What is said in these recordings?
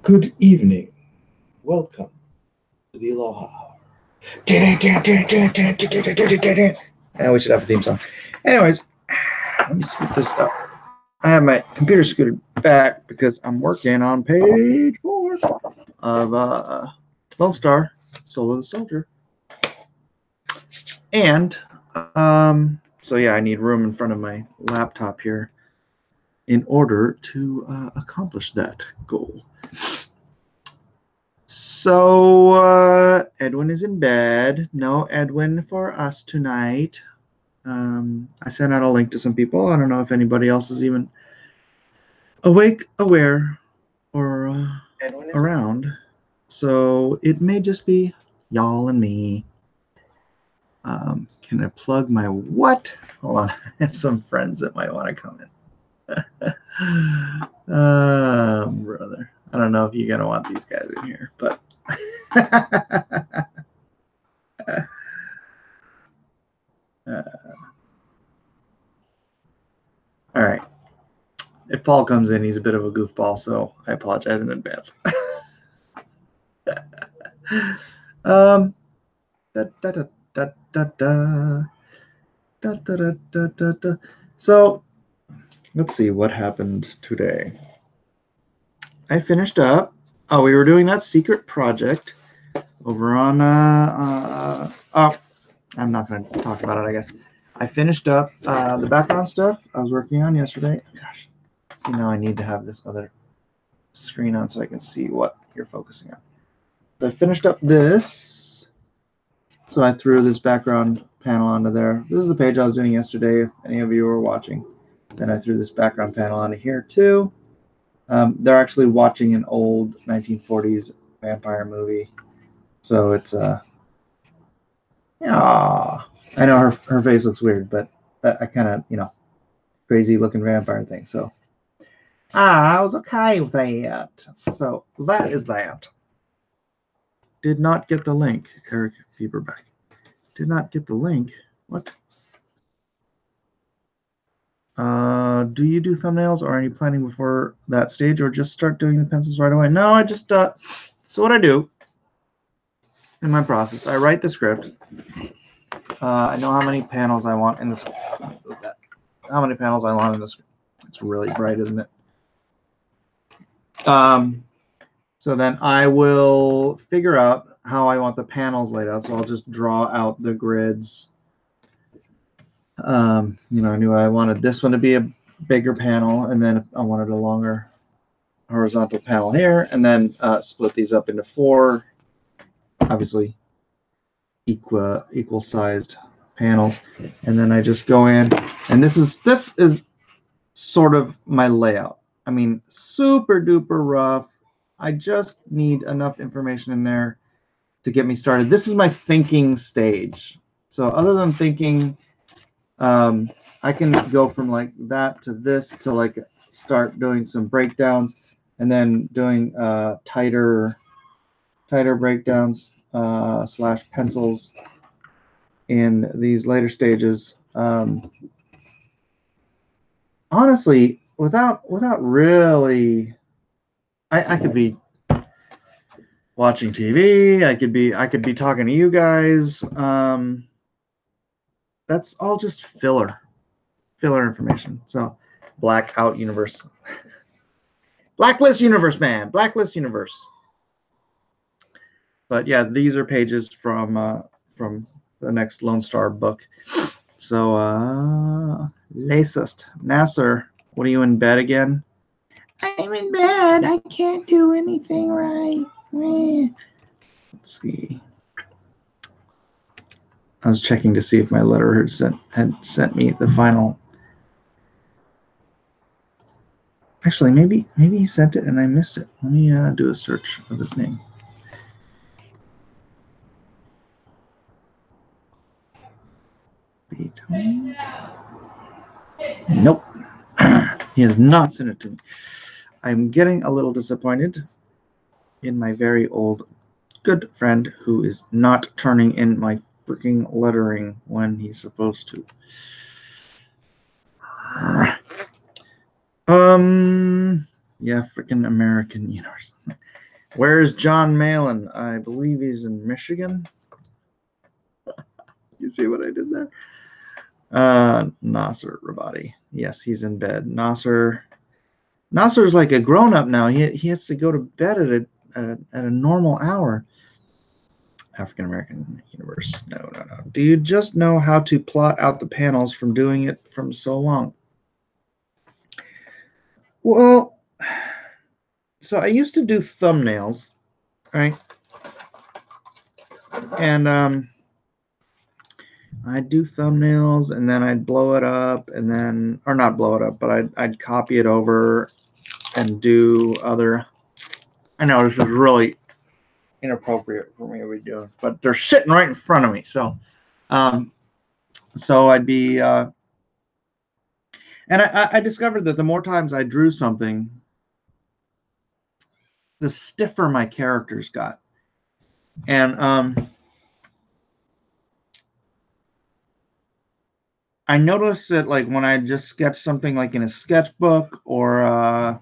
Good evening. Welcome to the Aloha Hour. And we should have a theme song. Anyways, let me scoot this up. I have my computer scooted back because I'm working on page 4 of Lone Star, Soul of the Soldier. And so yeah, I need room in front of my laptop here in order to accomplish that goal. So Edwin is in bed. No Edwin for us tonight. I sent out a link to some people. I don't know if anybody else is even awake, aware, or around. So it may just be y'all and me. Can I plug my what? Hold on. I have some friends that might want to come in. Brother. I don't know if you're going to want these guys in here, but... all right. If Paul comes in, he's a bit of a goofball, so I apologize in advance. So let's see what happened today. I finished up. Oh, we were doing that secret project over on oh, I'm not going to talk about it, I guess. I finished up the background stuff I was working on yesterday. Gosh, see, now I need to have this other screen on so I can see what you're focusing on. So I finished up this. So I threw this background panel onto there. This is the page I was doing yesterday, if any of you were watching. Then I threw this background panel onto here too. They're actually watching an old 1940s vampire movie. So it's yeah. I know her face looks weird, but I kind of, crazy looking vampire thing. So I was okay with that. So that is that. Did not get the link, Eric Bieberback. Did not get the link. What? Do you do thumbnails, or are you planning before that stage, or just start doing the pencils right away? No, I just so what I do in my process, I write the script. I know how many panels I want in this. How many panels I want in this. It's really bright, isn't it? So then I will figure out how I want the panels laid out. So I'll just draw out the grids. I knew I wanted this one to be a bigger panel, and then I wanted a longer horizontal panel here, and then split these up into 4, obviously equal sized panels, and then I just go in, and this is sort of my layout. I mean, super duper rough. I just need enough information in there to get me started. This is my thinking stage. So other than thinking, I can go from like that to this to like start doing some breakdowns, and then doing tighter breakdowns / pencils in these later stages. Honestly, without really, I could be watching TV. I could be talking to you guys. That's all just filler information. So blackout universe, blacklist universe, man, blacklist universe. But yeah, these are pages from the next Lone Star book. So Lasist Nasser, what are you, in bed again? I'm in bed. I can't do anything right. Let's see. I was checking to see if my letter had sent me the final. Actually, maybe he sent it and I missed it. Let me do a search of his name. Nope. He has not sent it to me. I'm getting a little disappointed in my very old good friend who is not turning in my freaking lettering when he's supposed to. The African American universe. Where is John Malin? I believe he's in Michigan. You see what I did there? Nasser Rabadi. Yes, he's in bed. Nasser's like a grown-up now. He has to go to bed at a normal hour. African American universe. No. Do you just know how to plot out the panels from doing it from so long? Well, so I used to do thumbnails, right? And I'd do thumbnails, and then I'd blow it up, and then, or not blow it up, but I'd copy it over and do other. I know this is really inappropriate for me to be doing, but they're sitting right in front of me. So, so I'd be, and I discovered that the more times I drew something, the stiffer my characters got. And I noticed that, like, when I just sketch something like in a sketchbook or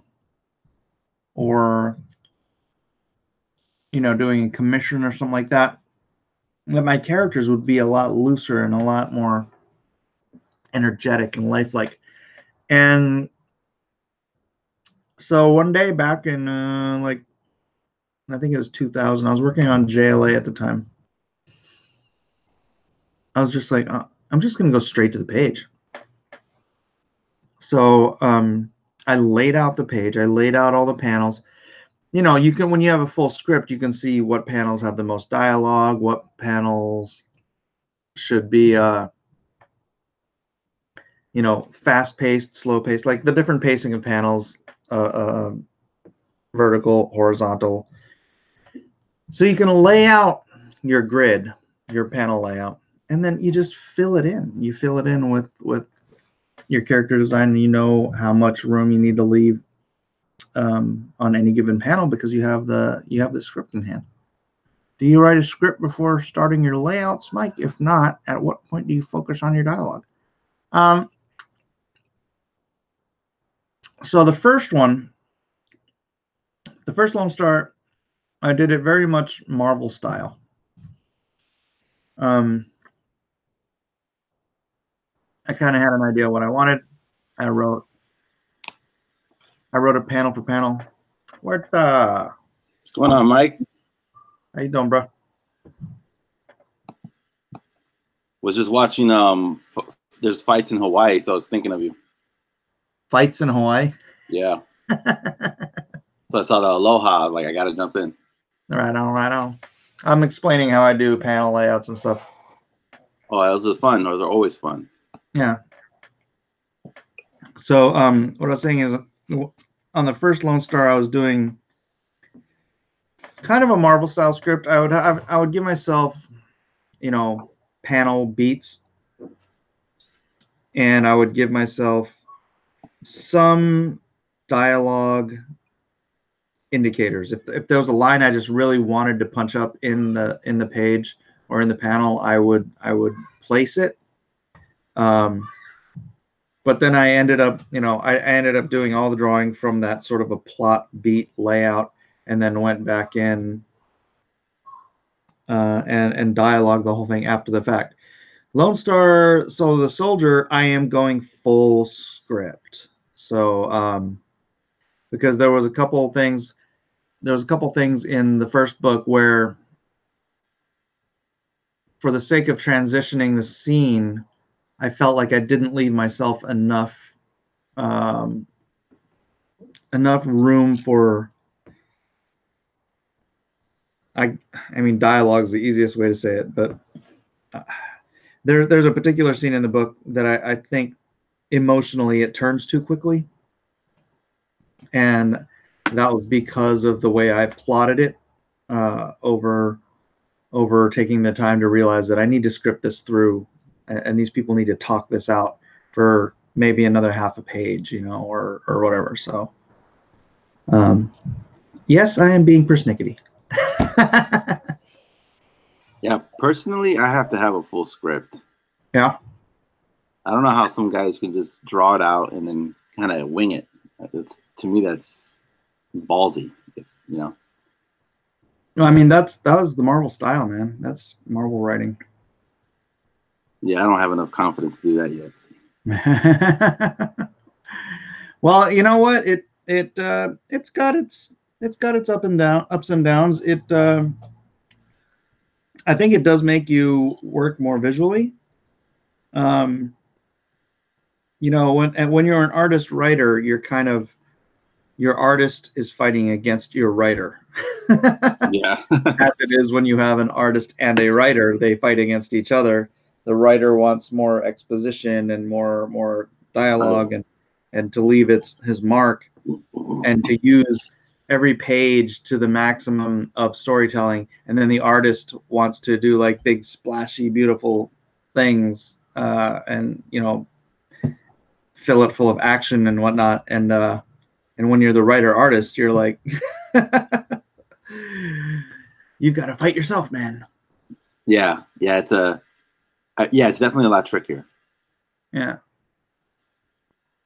you know, doing a commission or something like that, that my characters would be a lot looser and a lot more energetic and lifelike. And so one day back in like, I think it was 2000, I was working on JLA at the time. I was just like, I'm just going to go straight to the page. So I laid out the page. I laid out all the panels. You know, you can, when you have a full script, you can see what panels have the most dialogue, what panels should be, you know, fast-paced, slow-paced, like the different pacing of panels, vertical, horizontal. So you can lay out your grid, your panel layout, and then you just fill it in. You fill it in with your character design, and you know how much room you need to leave on any given panel because you have the script in hand. Do you write a script before starting your layouts, Mike? If not, at what point do you focus on your dialogue? So the first one, the first Lone Star, I did it very much Marvel style. I kind of had an idea what I wanted. I wrote a panel for panel. What's going on, Mike? How you doing, bro? Was just watching. There's fights in Hawaii, so I was thinking of you. Fights in Hawaii? Yeah. So I saw the Aloha. I was like, I gotta jump in. Right on. I'm explaining how I do panel layouts and stuff. Oh, those are fun. Those are always fun. Yeah. So what I was saying is, on the first Lone Star, I was doing kind of a Marvel style script. I would give myself, you know, panel beats, and I would give myself some dialogue indicators. If there was a line I just really wanted to punch up in the page or in the panel, I would place it. But then I ended up, you know, I ended up doing all the drawing from that sort of a plot beat layout, and then went back in and dialogue the whole thing after the fact. Lone Star, so the soldier, I am going full script. So because there was a couple things in the first book where, for the sake of transitioning the scene, I felt like I didn't leave myself enough room for, I mean, dialogue is the easiest way to say it, but there's a particular scene in the book that I think emotionally it turns too quickly, and that was because of the way I plotted it over taking the time to realize that I need to script this through, and these people need to talk this out for maybe another half a page, you know, or whatever. So yes, I am being persnickety. Yeah, personally, I have to have a full script. Yeah. I don't know how some guys can just draw it out and then kind of wing it. To me, that's ballsy, if, you know. No, I mean that was the Marvel style, man. That's Marvel writing. Yeah, I don't have enough confidence to do that yet. Well, you know what? It's got its ups and downs. I think it does make you work more visually. You know, when you're an artist writer, you're kind of, your artist is fighting against your writer. Yeah. As it is when you have an artist and a writer, they fight against each other. The writer wants more exposition and more dialogue and to leave his mark and to use every page to the maximum of storytelling. And then the artist wants to do like big splashy, beautiful things, and, you know, fill it full of action and whatnot. And when you're the writer artist, you're like, you've got to fight yourself, man. Yeah, it's it's definitely a lot trickier. Yeah.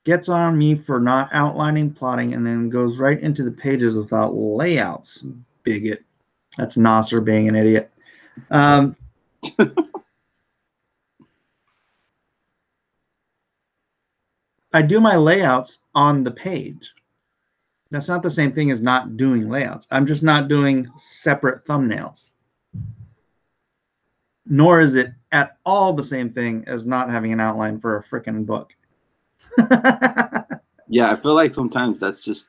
Gets on me for not outlining, plotting, and then goes right into the pages without layouts. Bigot. That's Nasser being an idiot. I do my layouts on the page. That's not the same thing as not doing layouts. I'm just not doing separate thumbnails. Nor is it at all the same thing as not having an outline for a freaking book. Yeah, I feel like sometimes that's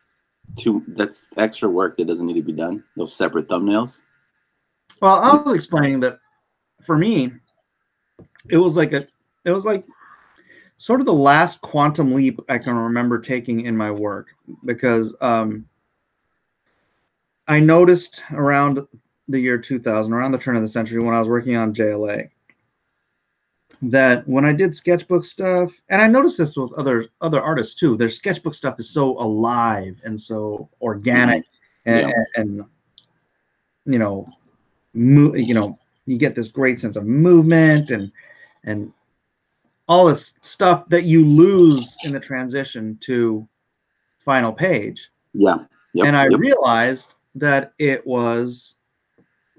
that's extra work that doesn't need to be done. Those separate thumbnails. Well, I was explaining that for me, it was like sort of the last quantum leap I can remember taking in my work, because I noticed around the year 2000, around the turn of the century, when I was working on JLA, that when I did sketchbook stuff, and I noticed this with other artists too, their sketchbook stuff is so alive and so organic, and you know, you get this great sense of movement and all this stuff that you lose in the transition to final page. Yeah. Yep, and I realized that it was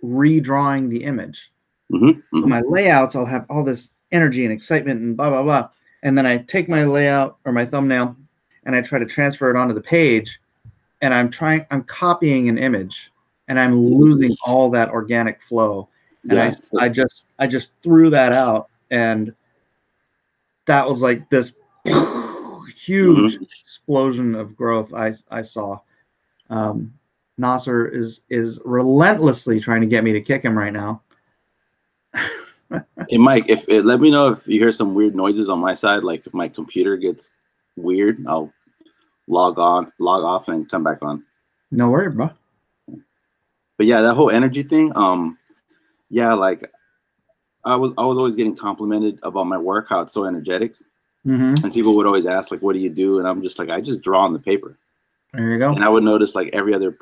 redrawing the image. So my layouts, I'll have all this energy and excitement and blah, blah, blah. And then I take my layout or my thumbnail and I try to transfer it onto the page, and I'm copying an image and I'm losing all that organic flow. And I just threw that out, and that was like this huge explosion of growth I saw. Nasser is relentlessly trying to get me to kick him right now. Hey Mike, let me know if you hear some weird noises on my side, like if my computer gets weird, I'll log off and come back on. No worry, bro. But yeah, that whole energy thing, yeah, like I was always getting complimented about my work, how it's so energetic. And people would always ask, like, what do you do? And I'm just like, I just draw on the paper. There you go. And I would notice, like, every other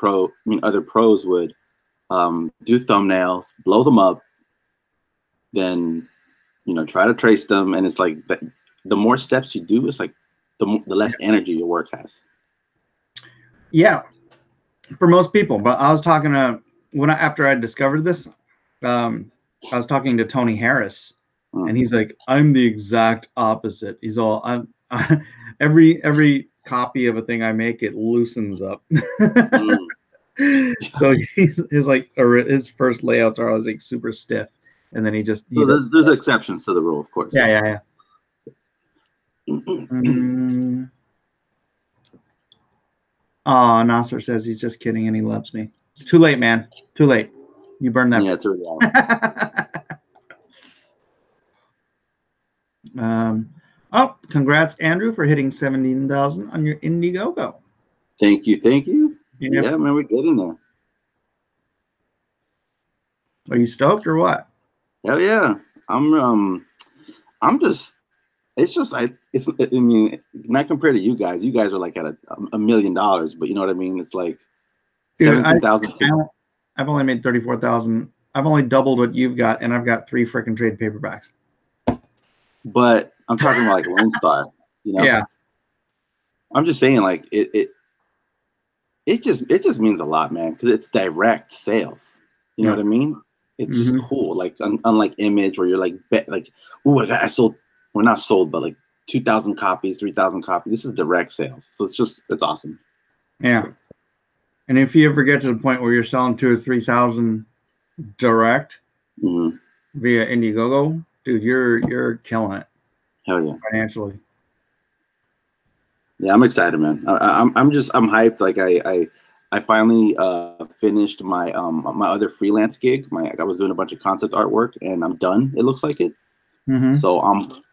other pros would do thumbnails, blow them up, then, try to trace them. And it's like, the more steps you do, it's like the less energy your work has. Yeah, for most people. But I was talking to, after I discovered this, I was talking to Tony Harris, and he's like, I'm the exact opposite. He's all, every copy of a thing I make, it loosens up. So his first layouts are always like super stiff, and then there's exceptions to the rule, of course. Yeah. Oh, Nasser says he's just kidding and he loves me. It's too late, man. Too late. You burned that. Yeah, it's already out. Oh, congrats, Andrew, for hitting 17,000 on your Indiegogo. Thank you. Yeah, man, we're getting there. Are you stoked or what? Hell yeah. I'm just, it's just like, I mean, not compared to you guys. You guys are like at $1 million, but you know what I mean? It's like 17,000. I've only made 34,000. I've only doubled what you've got, and I've got 3 freaking trade paperbacks. But I'm talking about like LONESTAR, Yeah. I'm just saying, like, it just means a lot, man, because it's direct sales. You know what I mean? It's just cool. Like unlike Image, where you're like oh, I sold. Well, not sold, but like 2,000 copies, 3,000 copies. This is direct sales, so it's awesome. Yeah. And if you ever get to the point where you're selling 2,000 or 3,000 direct via Indiegogo, dude, you're killing it. Hell yeah, financially. Yeah, I'm excited, man. I'm hyped. Like I finally finished my my other freelance gig. I was doing a bunch of concept artwork, and I'm done. It looks like it. So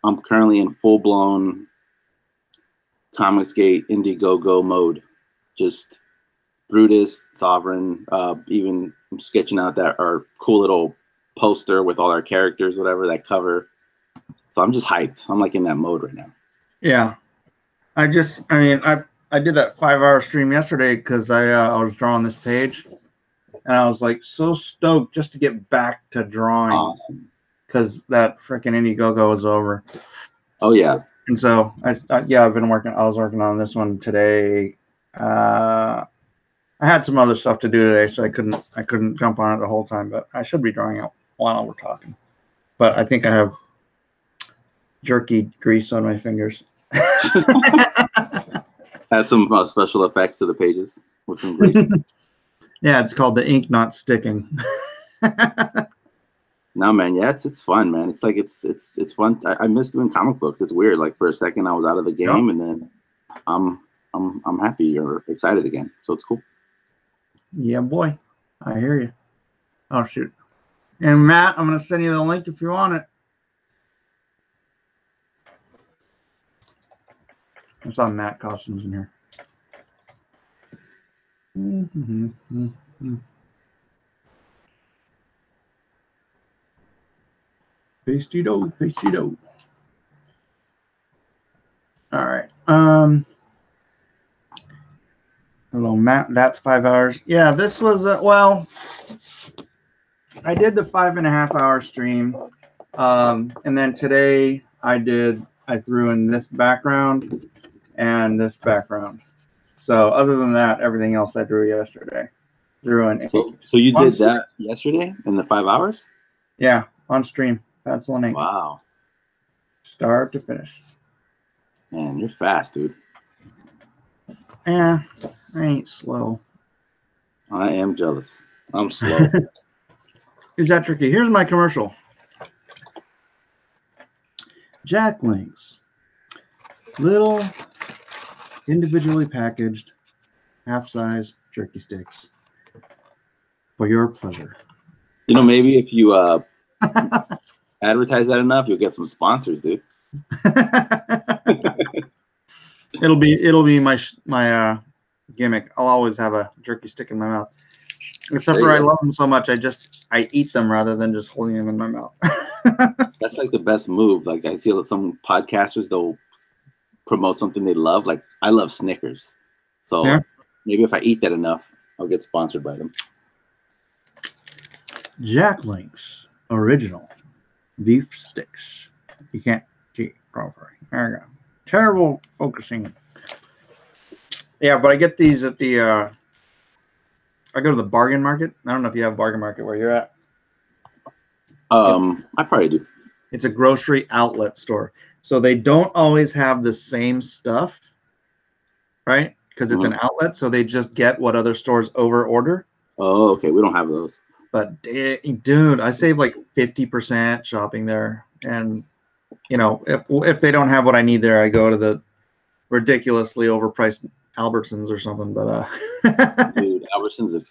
I'm currently in full blown Comicsgate Indiegogo mode. Just Brutus, Sovereign, even sketching out our cool little poster with all our characters, whatever, that cover. So I'm just hyped. I'm like in that mode right now. Yeah. I mean, I did that 5-hour stream yesterday because I was drawing this page, and I was like so stoked just to get back to drawing. Awesome. Because that freaking Indiegogo is over. Oh yeah. And so yeah, I was working on this one today. I had some other stuff to do today, so I couldn't jump on it the whole time, but I should be drawing it while we're talking. But I think I have jerky grease on my fingers. Add some special effects to the pages with some grease. Yeah, it's called the ink not sticking. No, man, yeah, it's fun, man. It's like it's fun. I miss doing comic books. It's weird. Like for a second, I was out of the game, and then I'm happy or excited again. So it's cool. Yeah, boy, I hear you. Oh shoot! And Matt, I'm gonna send you the link if you want it. I saw Matt Costumes in here. Pasty dough, pasty dough. All right. Hello, Matt. That's 5 hours. Yeah, this was well. I did the 5.5 hour stream, and then today I threw in this background and this background. So other than that, everything else I drew yesterday. So you did that yesterday in the 5 hours? Yeah, on stream. Pencil and ink. Wow. Start to finish. Man, you're fast, dude. Yeah, I ain't slow. I am jealous. I'm slow. Is that tricky? Here's my commercial. Jack Links. Little individually packaged half-size jerky sticks for your pleasure. You know, maybe if you advertise that enough, you'll get some sponsors, dude. It'll be my gimmick. I'll always have a jerky stick in my mouth. Except for I love them so much, I eat them rather than just holding them in my mouth. That's like the best move. Like I see some podcasters, they'll promote something they love. Like I love Snickers, so maybe if I eat that enough, I'll get sponsored by them. Jack Links original beef sticks. You can't see properly. There you go. Terrible focusing. Yeah, but I get these at the I go to the bargain market. I don't know if you have bargain market where you're at. I probably do. It's a grocery outlet store. So they don't always have the same stuff, right? Because it's an outlet, so they just get what other stores over order. Oh, okay. We don't have those. But dude, I save like 50% shopping there. And you know, if they don't have what I need there, I go to the ridiculously overpriced Albertsons or something. But dude, Albertsons is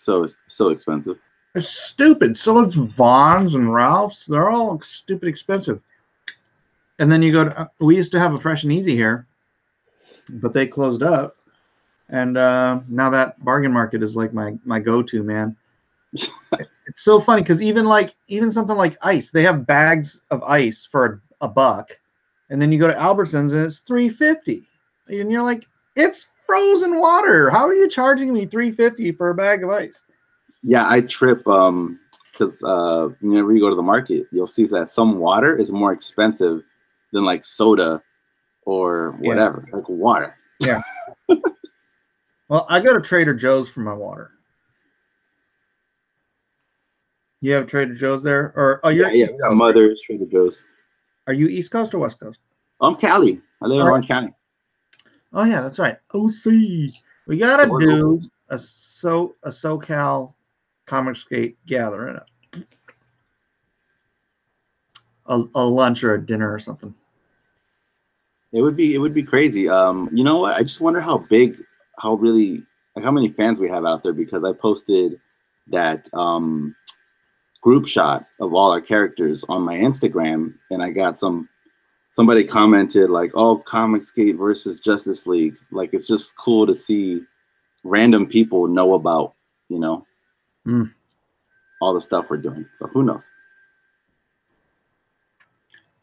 so expensive. They're stupid. So it's Vaughn's and Ralph's. They're all stupid expensive. And then you go to, we used to have a Fresh and Easy here, but they closed up. And now that bargain market is like my go-to, man. It's so funny because even something like ice, they have bags of ice for a buck, and then you go to Albertsons and it's $3.50, and you're like, it's frozen water. How are you charging me $3.50 for a bag of ice? Yeah, I trip because whenever you go to the market, you'll see that some water is more expensive than like soda or whatever, like water. Yeah. Well, I go to Trader Joe's for my water. You have Trader Joe's there, or yeah, we got Mother's, Trader Joe's. Are you East Coast or West Coast? I'm Cali. I live in Orange County. Oh yeah, that's right. OC. We gotta do a SoCal Comicsgate gathering. A lunch or a dinner or something. It would be crazy. You know what? I just wonder how many fans we have out there, because I posted that group shot of all our characters on my Instagram, and I got somebody commented like, "Oh, Comicsgate versus Justice League." Like, it's just cool to see random people know about, all the stuff we're doing. So who knows?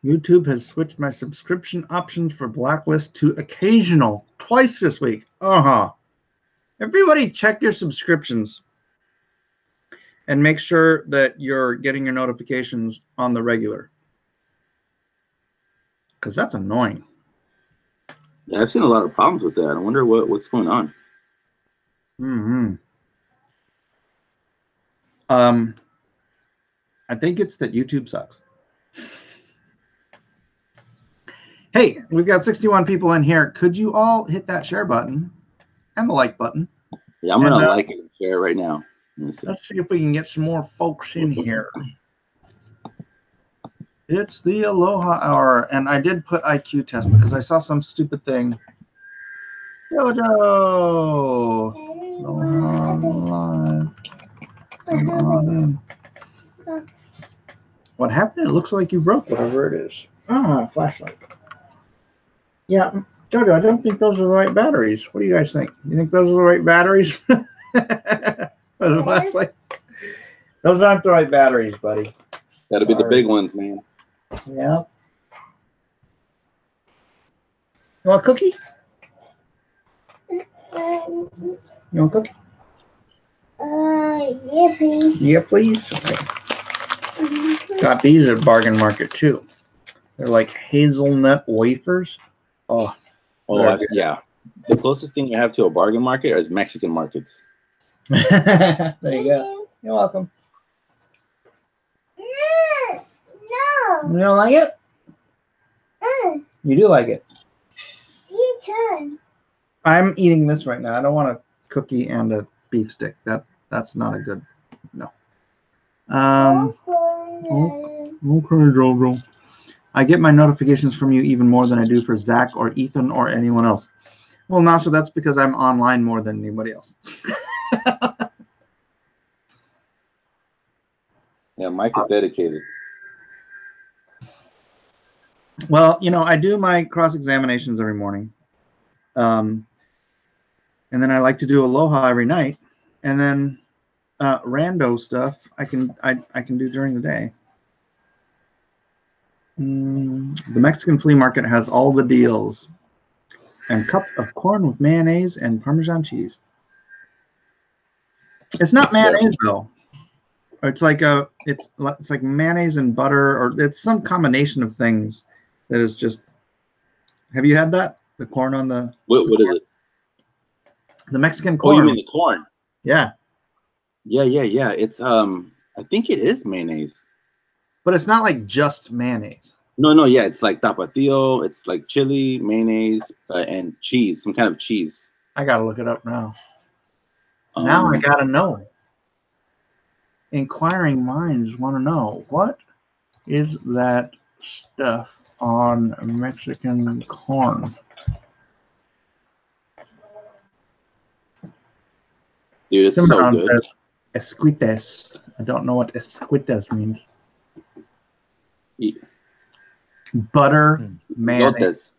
YouTube has switched my subscription options for Blacklist to occasional twice this week. Everybody check your subscriptions and make sure that you're getting your notifications on the regular, because that's annoying. Yeah, I've seen a lot of problems with that. I wonder what's going on. I think it's that YouTube sucks. Hey, we've got 61 people in here. Could you all hit that share button and the like button? Yeah, I'm gonna like it and share it right now. Let's see if we can get some more folks in here. It's the Aloha Hour, and I did put IQ test because I saw some stupid thing. Jojo! Aloha. Come on in. What happened? It looks like you broke whatever it is. Flashlight. Yeah, Jojo, I don't think those are the right batteries. What do you guys think? You think those are the right batteries? For the flashlight? Those aren't the right batteries, buddy. Gotta be the big ones, man. Yeah. You want a cookie? You want a cookie? Yeah, please. Yeah, please. Okay. Got these at Bargain Market too. They're like hazelnut wafers. Yeah. The closest thing you have to a bargain market is Mexican markets. There you go. You're welcome. No. You don't like it? You do like it. You turn. I'm eating this right now. I don't want a cookie and a beef stick. That's not a good no. Okay, Jojo. I get my notifications from you even more than I do for Zach or Ethan or anyone else. Well, Nasa, that's because I'm online more than anybody else. Yeah, Mike is dedicated. Well, I do my cross-examinations every morning. And then I like to do Aloha every night. And then rando stuff I can do during the day. The Mexican flea market has all the deals. And cups of corn with mayonnaise and Parmesan cheese. It's not mayonnaise though. It's like it's like mayonnaise and butter, or it's some combination of things that is just. Have you had that? The corn on the. What is it? The Mexican corn. Oh, you mean the corn? Yeah. Yeah. It's I think it is mayonnaise. But it's not like just mayonnaise. No, yeah, it's like tapatio. It's like chili, mayonnaise, and cheese, some kind of cheese. I gotta look it up now. Now I gotta know. Inquiring minds want to know, what is that stuff on Mexican corn? Dude, it's so good. Says, esquites. I don't know what esquites means. Butter, mayonnaise,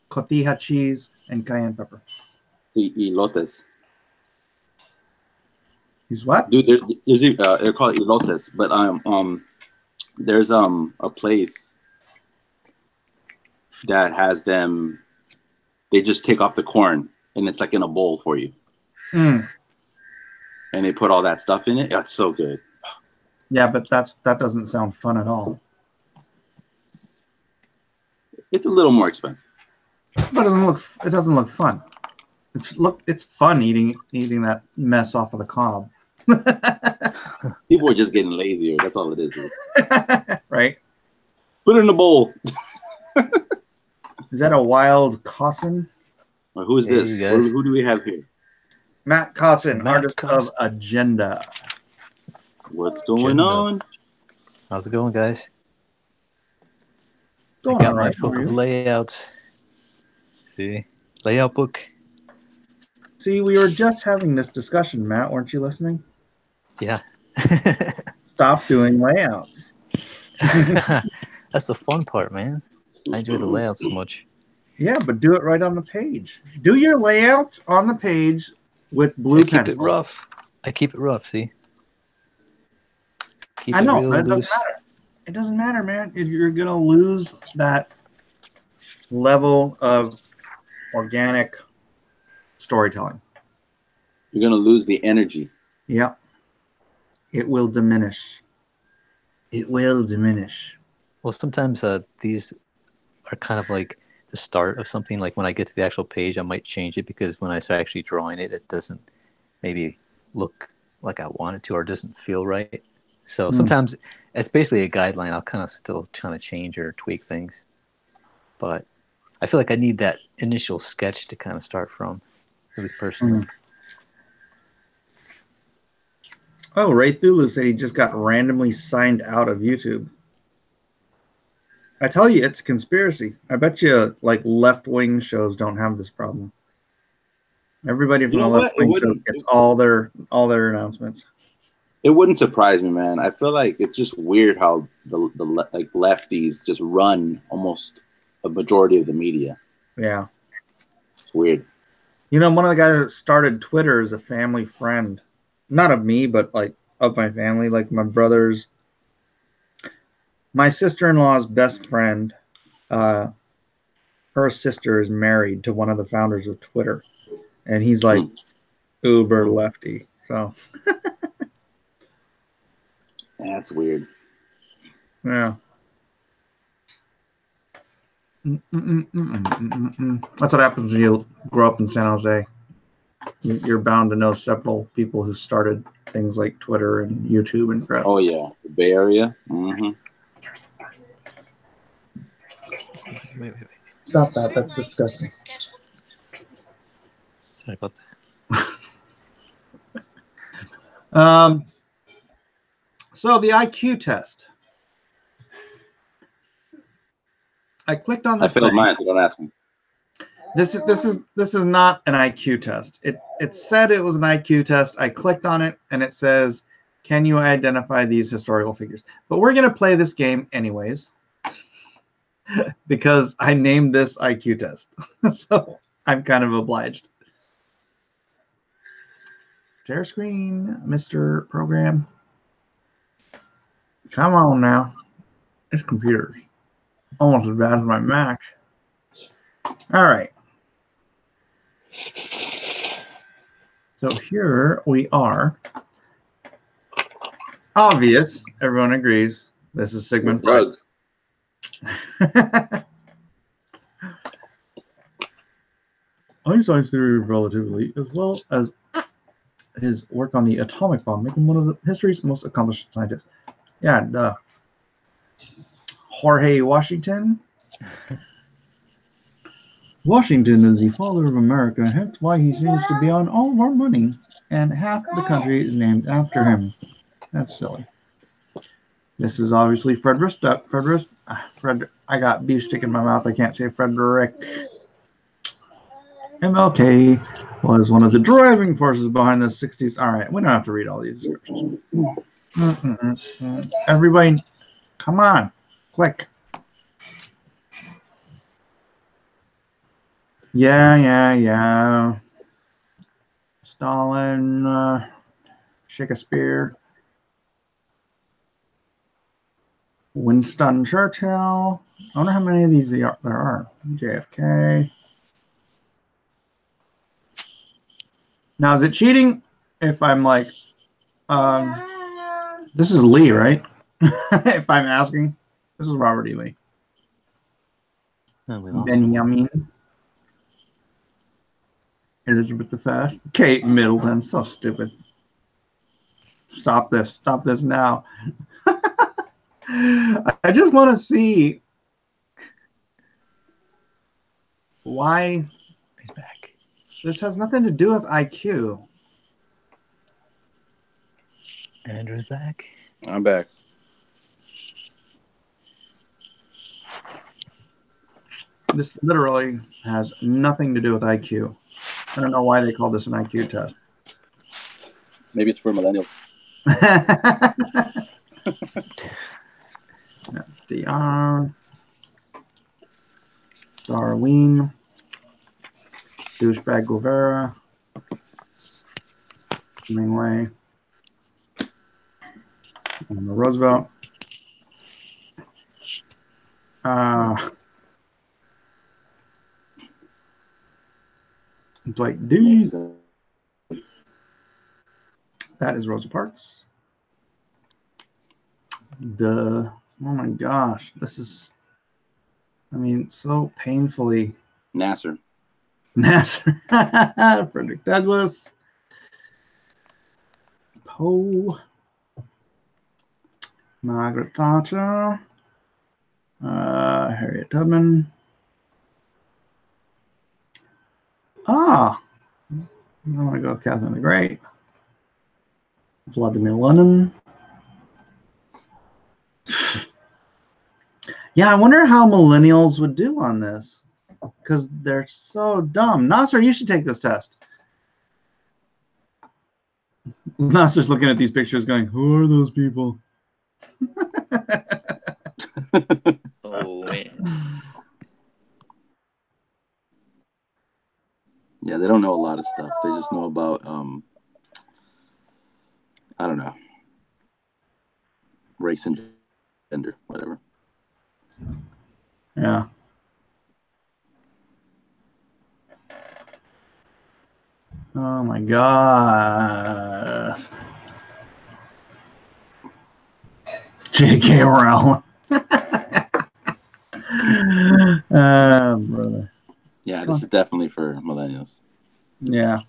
cotija cheese, and cayenne pepper. Elotes. He's what? Dude, they're called elotes, but there's a place that has them. They just take off the corn and it's like in a bowl for you. And they put all that stuff in it. That's so good. Yeah, but that doesn't sound fun at all. It's a little more expensive. But it doesn't look fun. It's fun eating that mess off of the cob. People are just getting lazier. That's all it is, dude. Right? Put it in a bowl. Is that a wild Cossin? Or who is Hey, this? you guys. Who do we have here? Matt Cossin, Matt artist Cossin. of Agenda. What's going Agenda. on? How's it going, guys? Going I got all my right. How book are of you? layouts. See? Layout book. See, we were just having this discussion, Matt. Weren't you listening? Yeah. Stop doing layouts. That's the fun part, man. I enjoy the layouts so much. Yeah, but do it right on the page. Do your layouts on the page with blue I keep pencil. it rough. I keep it rough, see? Keep I it know, real but it doesn't loose. matter. It doesn't matter, man. If you're gonna lose that level of organic storytelling. You're gonna lose the energy. Yep. It will diminish. It will diminish. Well, sometimes these are kind of like the start of something. Like when I get to the actual page, I might change it because when I start actually drawing it, it doesn't maybe look like I want it to, or it doesn't feel right. So sometimes it's basically a guideline. I'll kind of still trying to change or tweak things, but I feel like I need that initial sketch to kind of start from, at least personally. Oh, Ray Thulu said he just got randomly signed out of YouTube. I tell you, it's a conspiracy. I bet you, like, left-wing shows don't have this problem. Everybody from You know the what? left-wing shows gets all their announcements. It wouldn't surprise me, man. I feel like it's just weird how the like lefties just run almost a majority of the media. Yeah. It's weird. You know, one of the guys that started Twitter is a family friend. Not of me, but, like, of my family. Like, my brother's... My sister-in-law's best friend, her sister is married to one of the founders of Twitter. And he's, like, uber lefty. So... That's weird. Yeah. That's what happens when you grow up in San Jose. You're bound to know several people who started things like Twitter and YouTube and crap. Oh yeah, the Bay Area. Mm-hmm. Wait. Stop that. That's disgusting. Sorry about that. So the IQ test. I clicked on this. I failed mine, so don't ask me. This is not an IQ test. It said it was an IQ test. I clicked on it and it says, "Can you identify these historical figures?" But we're gonna play this game anyways because I named this IQ test, so I'm kind of obliged. Share screen, Mr. Program. Come on now. This computer's almost as bad as my Mac. All right. So here we are. Obvious. Everyone agrees. This is Sigmund Freud. Einstein's theory of relativity, as well as his work on the atomic bomb, make him one of the history's most accomplished scientists. Yeah, duh. Jorge Washington. Washington is the father of America, hence why he seems to be on all of our money, and half the country is named after him. That's silly. This is obviously Frederick. I got beef stick in my mouth. I can't say Frederick. MLK was one of the driving forces behind the 60s. All right, we don't have to read all these descriptions. Everybody, come on, click. Yeah. Stalin, Shakespeare, Winston Churchill. I wonder how many of these there are. JFK. Now, is it cheating if I'm like, this is Lee, right? If I'm asking, this is Robert E. Lee. No, we lost Benjamin. Elizabeth the Fast. Kate Middleton. So stupid. Stop this. Stop this now. I just want to see why He's back. this has nothing to do with IQ. Andrew's back. I'm back. This literally has nothing to do with IQ. I don't know why they call this an IQ test. Maybe it's for millennials. DR. Darwin. Douchebag Guevara. Hemingway. Roosevelt. Dwight D. That is Rosa Parks. Oh my gosh. This is, I mean, so painfully. Nasser. Nasser. Frederick Douglass. Poe. Margaret Thatcher. Harriet Tubman. I want to go with Catherine the Great. Vladimir Lenin. Yeah, I wonder how millennials would do on this, because they're so dumb. Nasser, you should take this test. Nasser's looking at these pictures going, who are those people? Oh, man. Yeah, they don't know a lot of stuff. They just know about, I don't know, race and gender, whatever. Yeah. Oh my God. J.K. Rowling. Brother. Yeah, this is definitely for millennials. Yeah.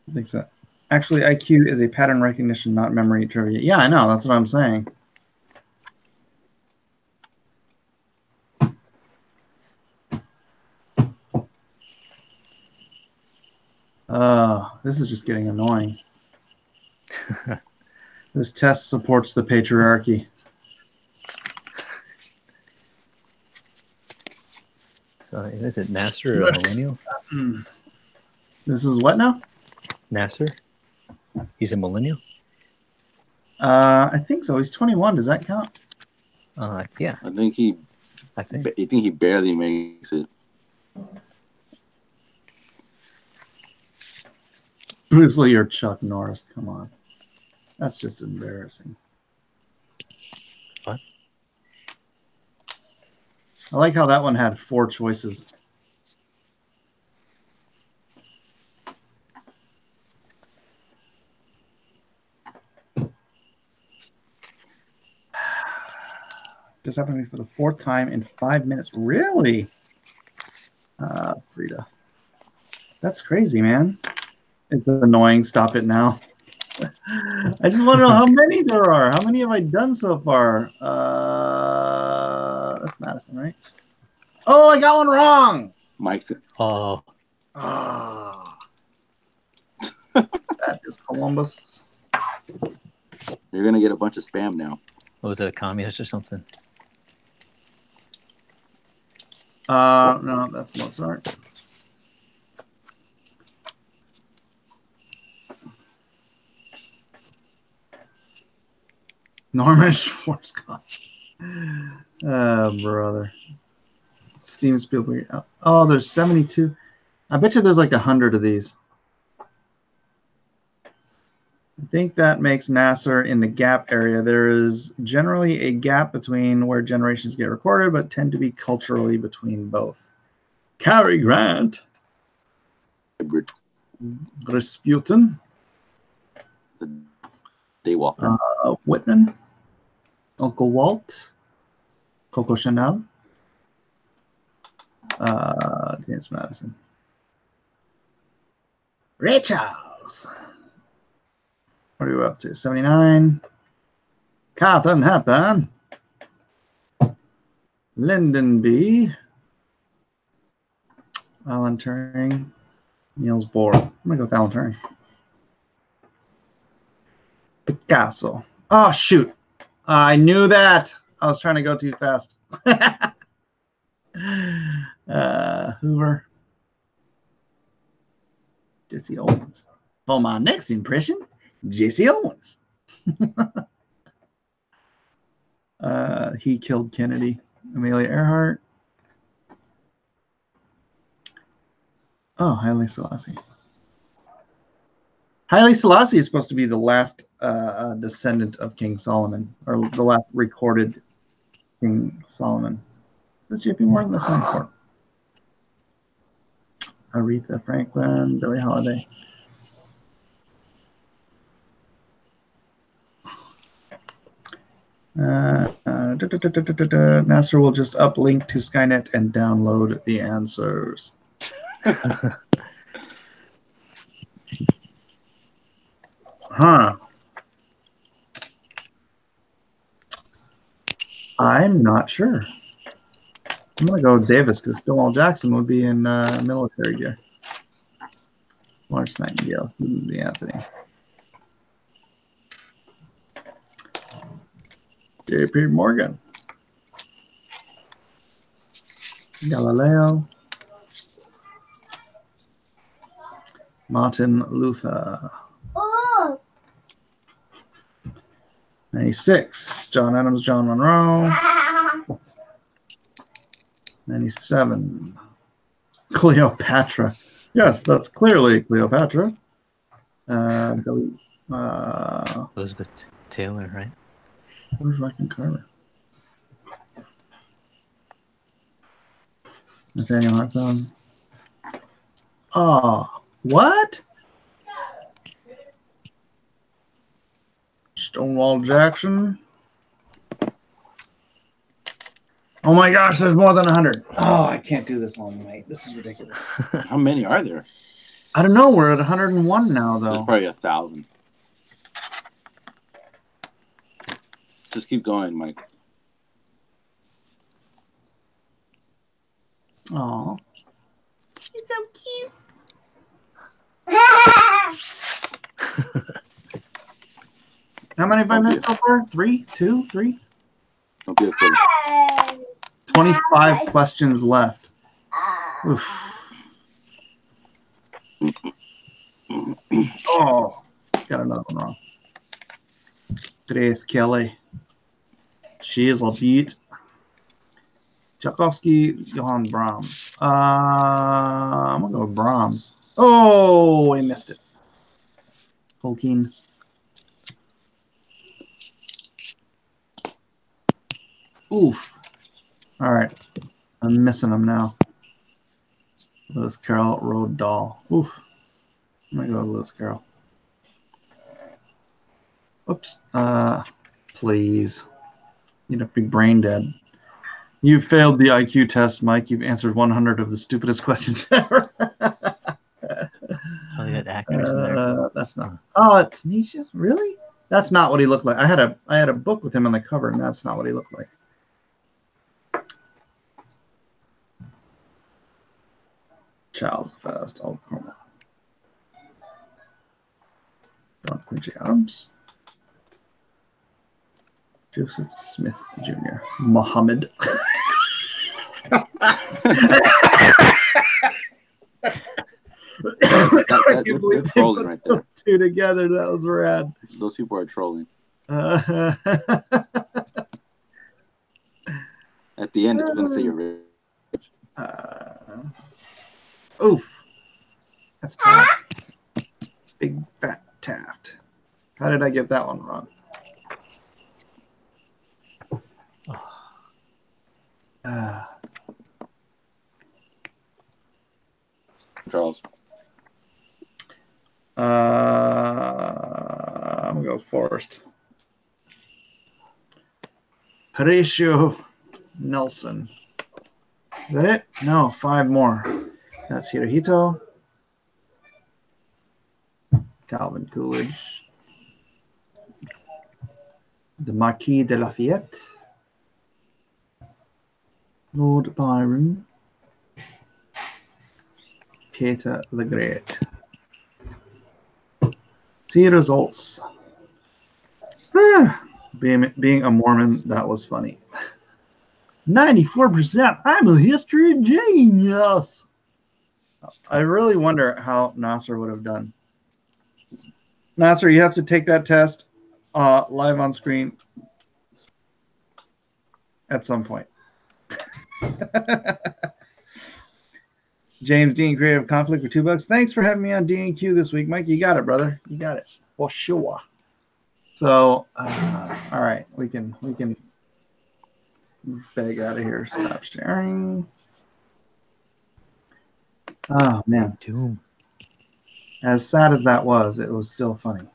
I think so. Actually, IQ is a pattern recognition, not memory trivia. Yeah, I know. That's what I'm saying. This is just getting annoying. This test supports the patriarchy. So is it Nasser or a millennial? This is what now? Nasser? He's a millennial? I think so. He's 21. Does that count? Yeah. I think he barely makes it. Bruce Lee or Chuck Norris. Come on. That's just embarrassing. What? I like how that one had 4 choices. Just happened to me for the 4th time in 5 minutes. Really? Frida. That's crazy, man. It's annoying. Stop it now. I just want to know how many there are. How many have I done so far? That's Madison, right? Oh, I got one wrong. Mike's. Oh. That is Columbus. You're going to get a bunch of spam now. What was it, a communist or something? No, that's Mozart. Norman Schwarzkopf. Brother. Steven Spielberg. Oh, there's 72. I bet you there's like 100 of these. I think that makes Nasser in the gap area. There is generally a gap between where generations get recorded, but tend to be culturally between both. Cary Grant. Rasputin. Daywalker. Whitman. Uncle Walt. Coco Chanel. James Madison. Ray Charles. What are we up to? 79. Carlton Hepburn. Lyndon B. Alan Turing. Niels Bohr. I'm going to go with Alan Turing. Picasso. Oh, shoot. I knew that. I was trying to go too fast. Hoover. Jesse Owens. For my next impression, Jesse Owens. He killed Kennedy. Amelia Earhart. Oh, Haile Selassie. Haile Selassie is supposed to be the last descendant of King Solomon, or the last recorded King Solomon. That's JP Morgan. That's not important. Aretha Franklin, Billie Holiday. NASA will just uplink to Skynet and download the answers. Huh. I'm not sure. I'm going to go with Davis because Stonewall Jackson would be in military gear. Florence Nightingale, Susan B. Anthony. J.P. Morgan. Galileo. Martin Luther. Oh. 96. John Adams, John Monroe. 97. Cleopatra. Yes, that's clearly Cleopatra. Elizabeth Taylor, right? Where's Rackham Carver? Nathaniel Hawthorne. Oh, what? Stonewall Jackson. Oh my gosh, there's more than 100. Oh, I can't do this all night. This is ridiculous. How many are there? I don't know. We're at 101 now, though. There's probably 1,000. Just keep going, Mike. Oh, You're so cute. how many have I missed so far? 3, 2, 3? Don't be a quitter. 25 questions left. Oof. Oh, got another one wrong. Grace Kelly. She is a beat. Tchaikovsky, Johann Brahms. I'm going to go with Brahms. Oh, I missed it. Tolkien. Oof. All right. I'm missing them now. Lewis Carroll, Roald Dahl. Oof. I'm going to go with Lewis Carroll. Oops. Please. You'd have to be brain dead. You failed the IQ test, Mike. You've answered 100 of the stupidest questions ever. Oh, you got actors in there. That's not. Oh, it's Nietzsche. Really? That's not what he looked like. I had a book with him on the cover, and that's not what he looked like. Charles Fast, All Chroma. John Quincy Adams. Joseph Smith Jr. Muhammad. They're trolling right there. Two together, that was rad. Those people are trolling. At the end, it's going to say you're rich. Oof. That's Taft. Big fat Taft. How did I get that one wrong? Charles. I'm going to go Forrest. Horatio Nelson. Is that it? No, 5 more. That's Hirohito. Calvin Coolidge. The Marquis de Lafayette. Lord Byron. Peter the Great. See results. Being a Mormon, that was funny. 94%. I'm a history genius. I really wonder how Nasser would have done. Nasser, you have to take that test live on screen at some point. James Dean, Creative Conflict for $2. Thanks for having me on D&Q this week, Mike. You got it, brother. You got it for sure. So, all right, we can beg out of here. Stop sharing. Oh man, Doom. As sad as that was, it was still funny.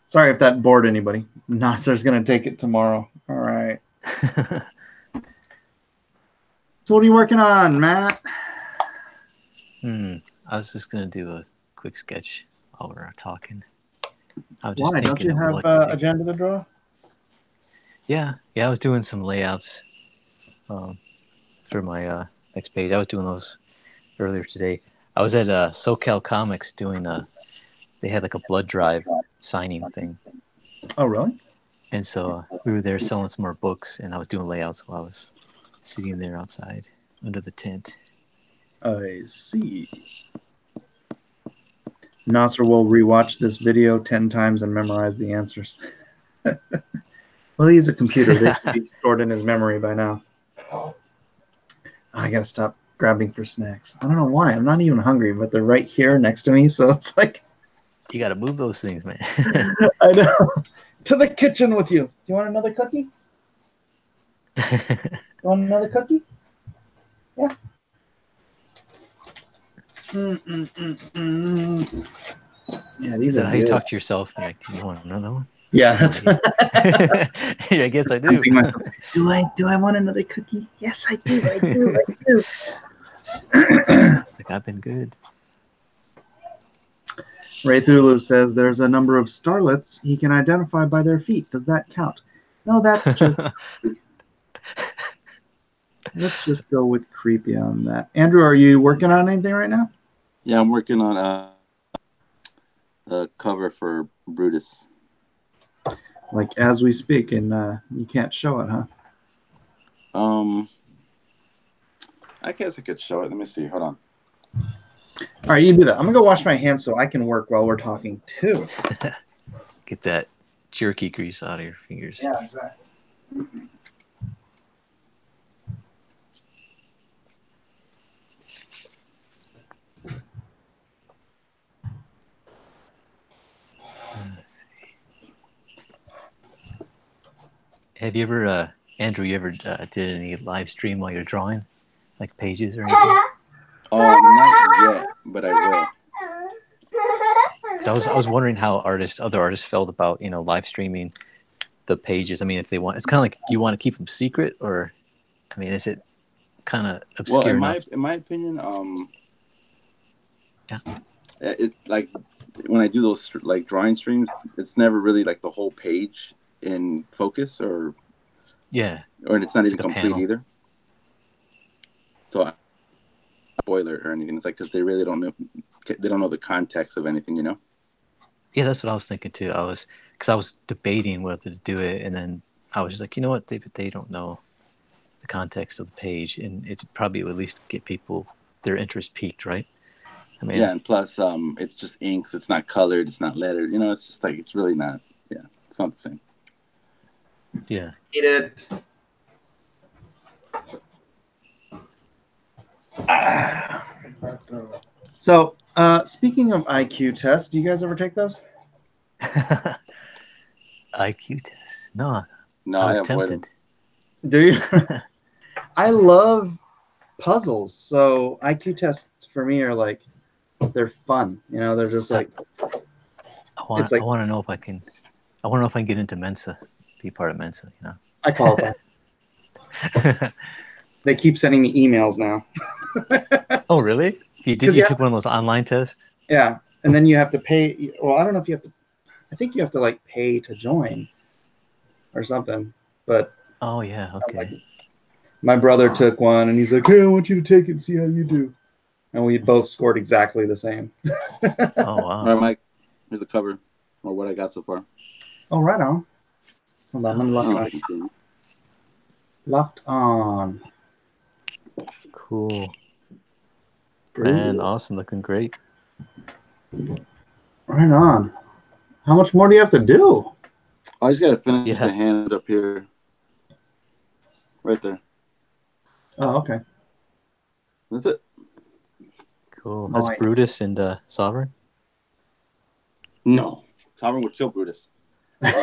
Sorry if that bored anybody. Nasser's gonna take it tomorrow. All right. So what are you working on, Matt? I was just gonna do a quick sketch while we're talking. I was just Why don't you have agenda to draw? Yeah, I was doing some layouts for my next page. I was doing those earlier today. I was at SoCal Comics doing they had like a blood drive signing thing. Oh, really? And so we were there selling some more books, and I was doing layouts while I was sitting there outside under the tent. I see. Nasser will rewatch this video 10 times and memorize the answers. Well, he's a computer. They should be stored in his memory by now. I gotta stop grabbing for snacks. I don't know why. I'm not even hungry, but they're right here next to me, so it's like... You gotta move those things, man. I know. To the kitchen with you. Do you want another cookie? You want another cookie? Yeah. Yeah, these Is that are how you good. talk to yourself? You're like, do you want another one? Yeah. I guess I do. Do I want another cookie? Yes, I do. I do. It's like, I've been good. Ray Thulu says there's a number of starlets he can identify by their feet. Does that count? No, that's just... Let's just go with creepy on that. Andrew, are you working on anything right now? Yeah, I'm working on a cover for Brutus. Like as we speak, and you can't show it, huh? I guess I could show it. Let me see. Hold on. All right, you do that. I'm gonna go wash my hands so I can work while we're talking too. Get that jerky grease out of your fingers. Yeah, exactly. Have you ever, Andrew, you ever did any live stream while you're drawing? Like pages or anything? Not yet, but I will. So I was wondering how other artists felt about, live streaming the pages. I mean, if they want, it's kind of like, do you want to keep them secret, or, I mean, is it kind of obscure enough? In my opinion, yeah, it like when I do those like drawing streams, it's never really like the whole page in focus, or it's not even like complete either. So spoiler or anything. It's like because they really don't know the context of anything, Yeah, that's what I was thinking too. Because I was debating whether to do it, and then I was just like, you know what, David, they don't know the context of the page, and it probably would at least get people their interest piqued, right? I mean, yeah, and plus, it's just inks. It's not colored. It's not lettered. It's just like it's really not. Yeah, it's not the same. Yeah. Eat it. So, speaking of IQ tests, do you guys ever take those? IQ tests? No, I was avoid tempted. them. Do you? I love puzzles, so IQ tests for me are like, they're fun. They're just like. I want to know if I can. I want to know if I can get into Mensa, be part of Mensa. I qualify. They keep sending me emails now. Oh, really? You took one of those online tests? Yeah, and then you have to pay. Well, I don't know if you have to. I think you have to like pay to join or something. But Oh yeah, okay. my brother took one, and he's like, "Hey, I want you to take it and see how you do." And we both scored exactly the same. Oh All wow. right, Mike. Here's the cover or what I got so far. Oh, right on. Hold on, let me I lock don't know on. if you can see me. Locked on. Cool. Groovy. Man, awesome. Looking great. Right on. How much more do you have to do? I just gotta finish Yeah. the hands up here. Right there. Oh, okay. That's it. Cool. That's Nice. Brutus and Sovereign. No. Sovereign would kill Brutus. It's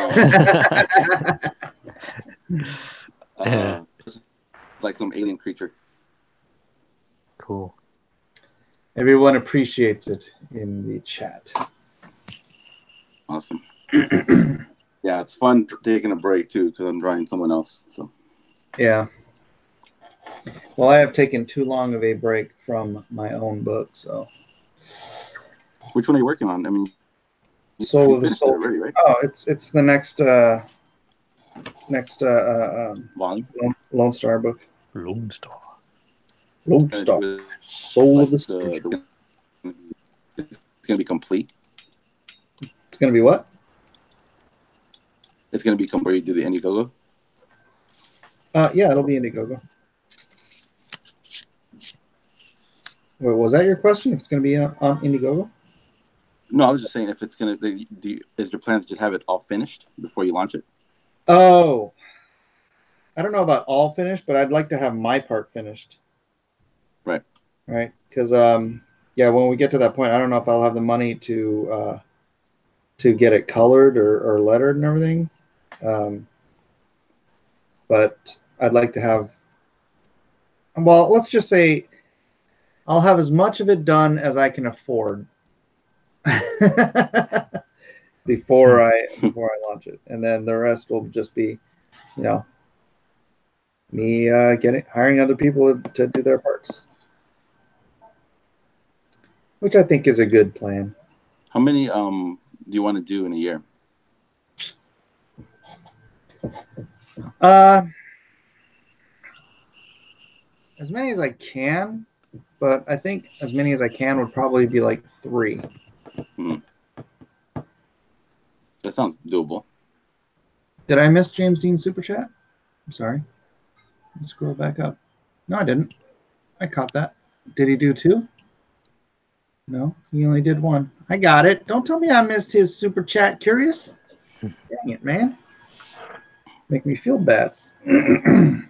like some alien creature. Cool. Everyone appreciates it in the chat. Awesome. Yeah, it's fun taking a break too because I'm drawing someone else. So Yeah. Well, I have taken too long of a break from my own book, so. which one are you working on? I mean, Soul you of the finished it Soldier. already, right? Oh, it's the next Volume. Lone Star book. Lone Star. Lone Gonna Star. do it Soul like of the Soldier. it's gonna be complete. It's gonna be what? It's gonna become where you do the Indiegogo. Yeah, it'll be Indiegogo. Wait, was that your question? If it's gonna be on Indiegogo? No, I was just saying if it's gonna. Is your plan to just have it all finished before you launch it? Oh, I don't know about all finished, but I'd like to have my part finished. Right. Right, because yeah, when we get to that point, I don't know if I'll have the money to get it colored or lettered and everything. But I'd like to have. Well, let's just say I'll have as much of it done as I can afford before I launch it, and then the rest will just be, you know, me hiring other people to do their parts, which I think is a good plan. How many do you want to do in a year? As many as I can, but I think as many as I can would probably be like 3. That sounds doable. Did I miss James Dean's super chat? I'm sorry. Let's scroll back up. No, I didn't. I caught that. Did he do 2? No, he only did 1. I got it. Don't tell me I missed his super chat. Curious? Dang it, man. Make me feel bad. Yeah,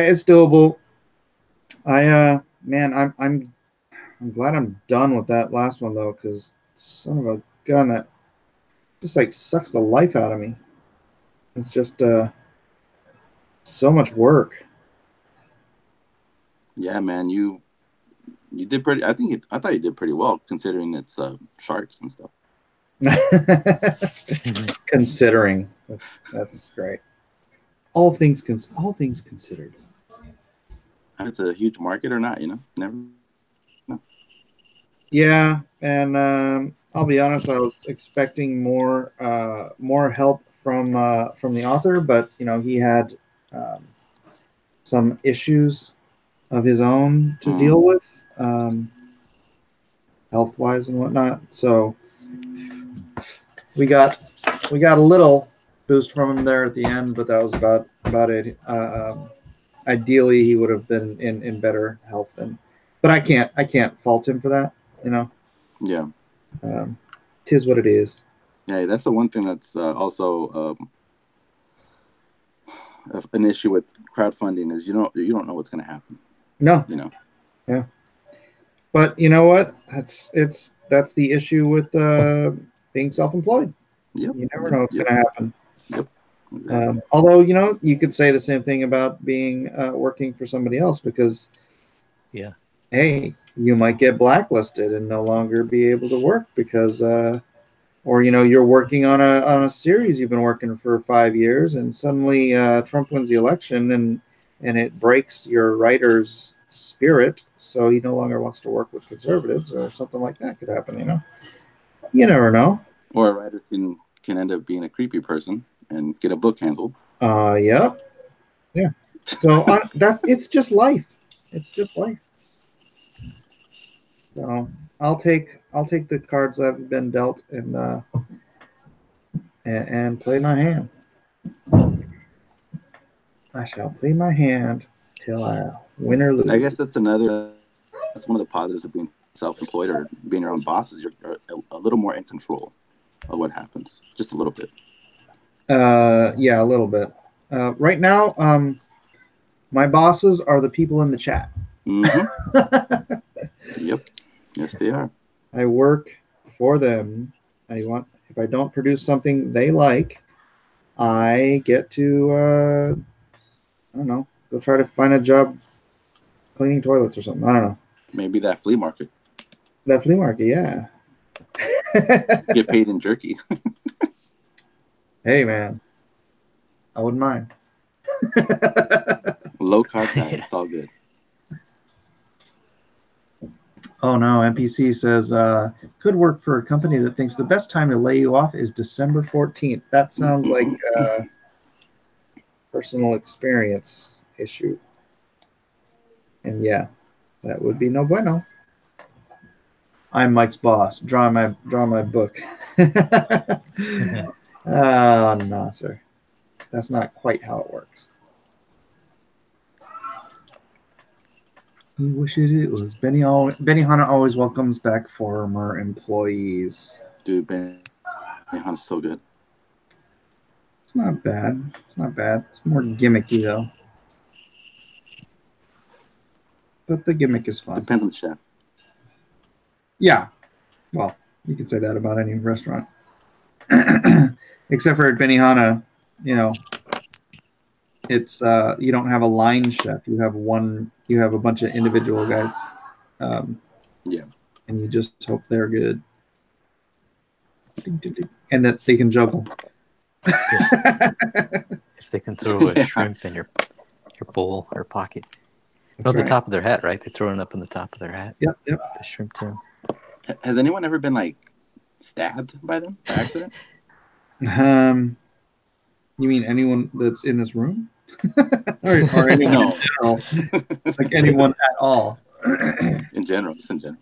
it's doable. Man, I'm glad I'm done with that last one though, because son of a gun, that just like sucks the life out of me. It's just so much work. Yeah, man, you did pretty. I thought you did pretty well considering it's sharks and stuff. Considering that's great. All things considered. It's a huge market or not, you know? Never. No. Yeah, and I'll be honest, I was expecting more help from the author, but you know he had some issues of his own to deal with, health-wise and whatnot. So we got a little boost from him there at the end, but that was about it. Ideally, he would have been in better health, but I can't fault him for that. You know. Yeah. Tis what it is. Yeah, that's the one thing that's also an issue with crowdfunding is you don't know what's going to happen. No. You know. Yeah. But you know what? That's the issue with being self-employed. Yep. You never know what's going to happen. Yep. Exactly. Although you know you could say the same thing about being working for somebody else, because yeah, hey, you might get blacklisted and no longer be able to work because or you know you're working on a series you've been working for 5 years and suddenly Trump wins the election and it breaks your writer's spirit, so he no longer wants to work with conservatives, or something like that could happen. You never know. Or a writer can end up being a creepy person and get a book canceled. Yeah. So it's just life. It's just life. So I'll take the cards I've been dealt and play my hand. I shall play my hand till I win or lose. I guess that's one of the positives of being self-employed or being your own boss is you're a little more in control of what happens, just a little bit. Yeah, a little bit. Right now, my bosses are the people in the chat. Mm-hmm. Yep. Yes, they are. I work for them. If I don't produce something they like, I get to I don't know, go try to find a job cleaning toilets or something. I don't know. Maybe that flea market. That flea market, yeah. Get paid in jerky. Hey, man. I wouldn't mind. Low carb diet. It's all good. Oh, no. NPC says, could work for a company that thinks the best time to lay you off is December 14th. That sounds like a personal experience issue. And yeah, that would be no bueno. I'm Mike's boss. Draw my book. Oh, no, sir. That's not quite how it works. He wishes it was. Benihana always welcomes back former employees. Dude, Benihana's so good. It's not bad. It's not bad. It's more gimmicky, though. But the gimmick is fun. Depends on the chef. Yeah. Well, you could say that about any restaurant. Except for at Benihana, it's you don't have a line chef. You have a bunch of individual guys. Yeah. And you just hope they're good. And that they can juggle. Yeah. If they can throw a shrimp in your bowl or pocket. That's The right. top of their hat, right? They throw it up in the top of their hat. Yep. The shrimp tail. Has anyone ever been stabbed by them by accident? You mean anyone that's in this room? or anyone in general? It's like anyone at all. In general, just in general.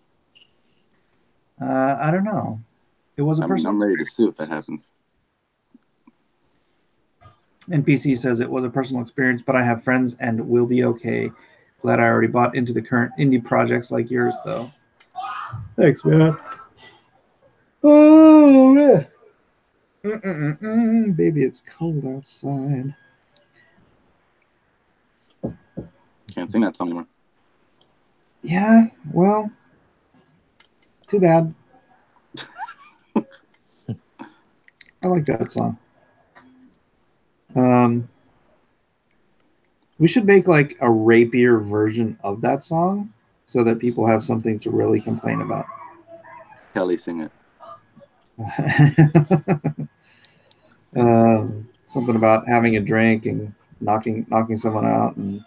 I don't know. It was a personal. I'm ready to sue if that happens. NPC says it was a personal experience, but I have friends and will be okay. Glad I already bought into the current indie projects like yours, though. Thanks, man. Oh, yeah. Baby, it's cold outside. Can't sing that song anymore. Yeah, well, too bad. I like that song. We should make a rapier version of that song so that people have something to really complain about. Kelly, sing it. Something about having a drink and knocking someone out, and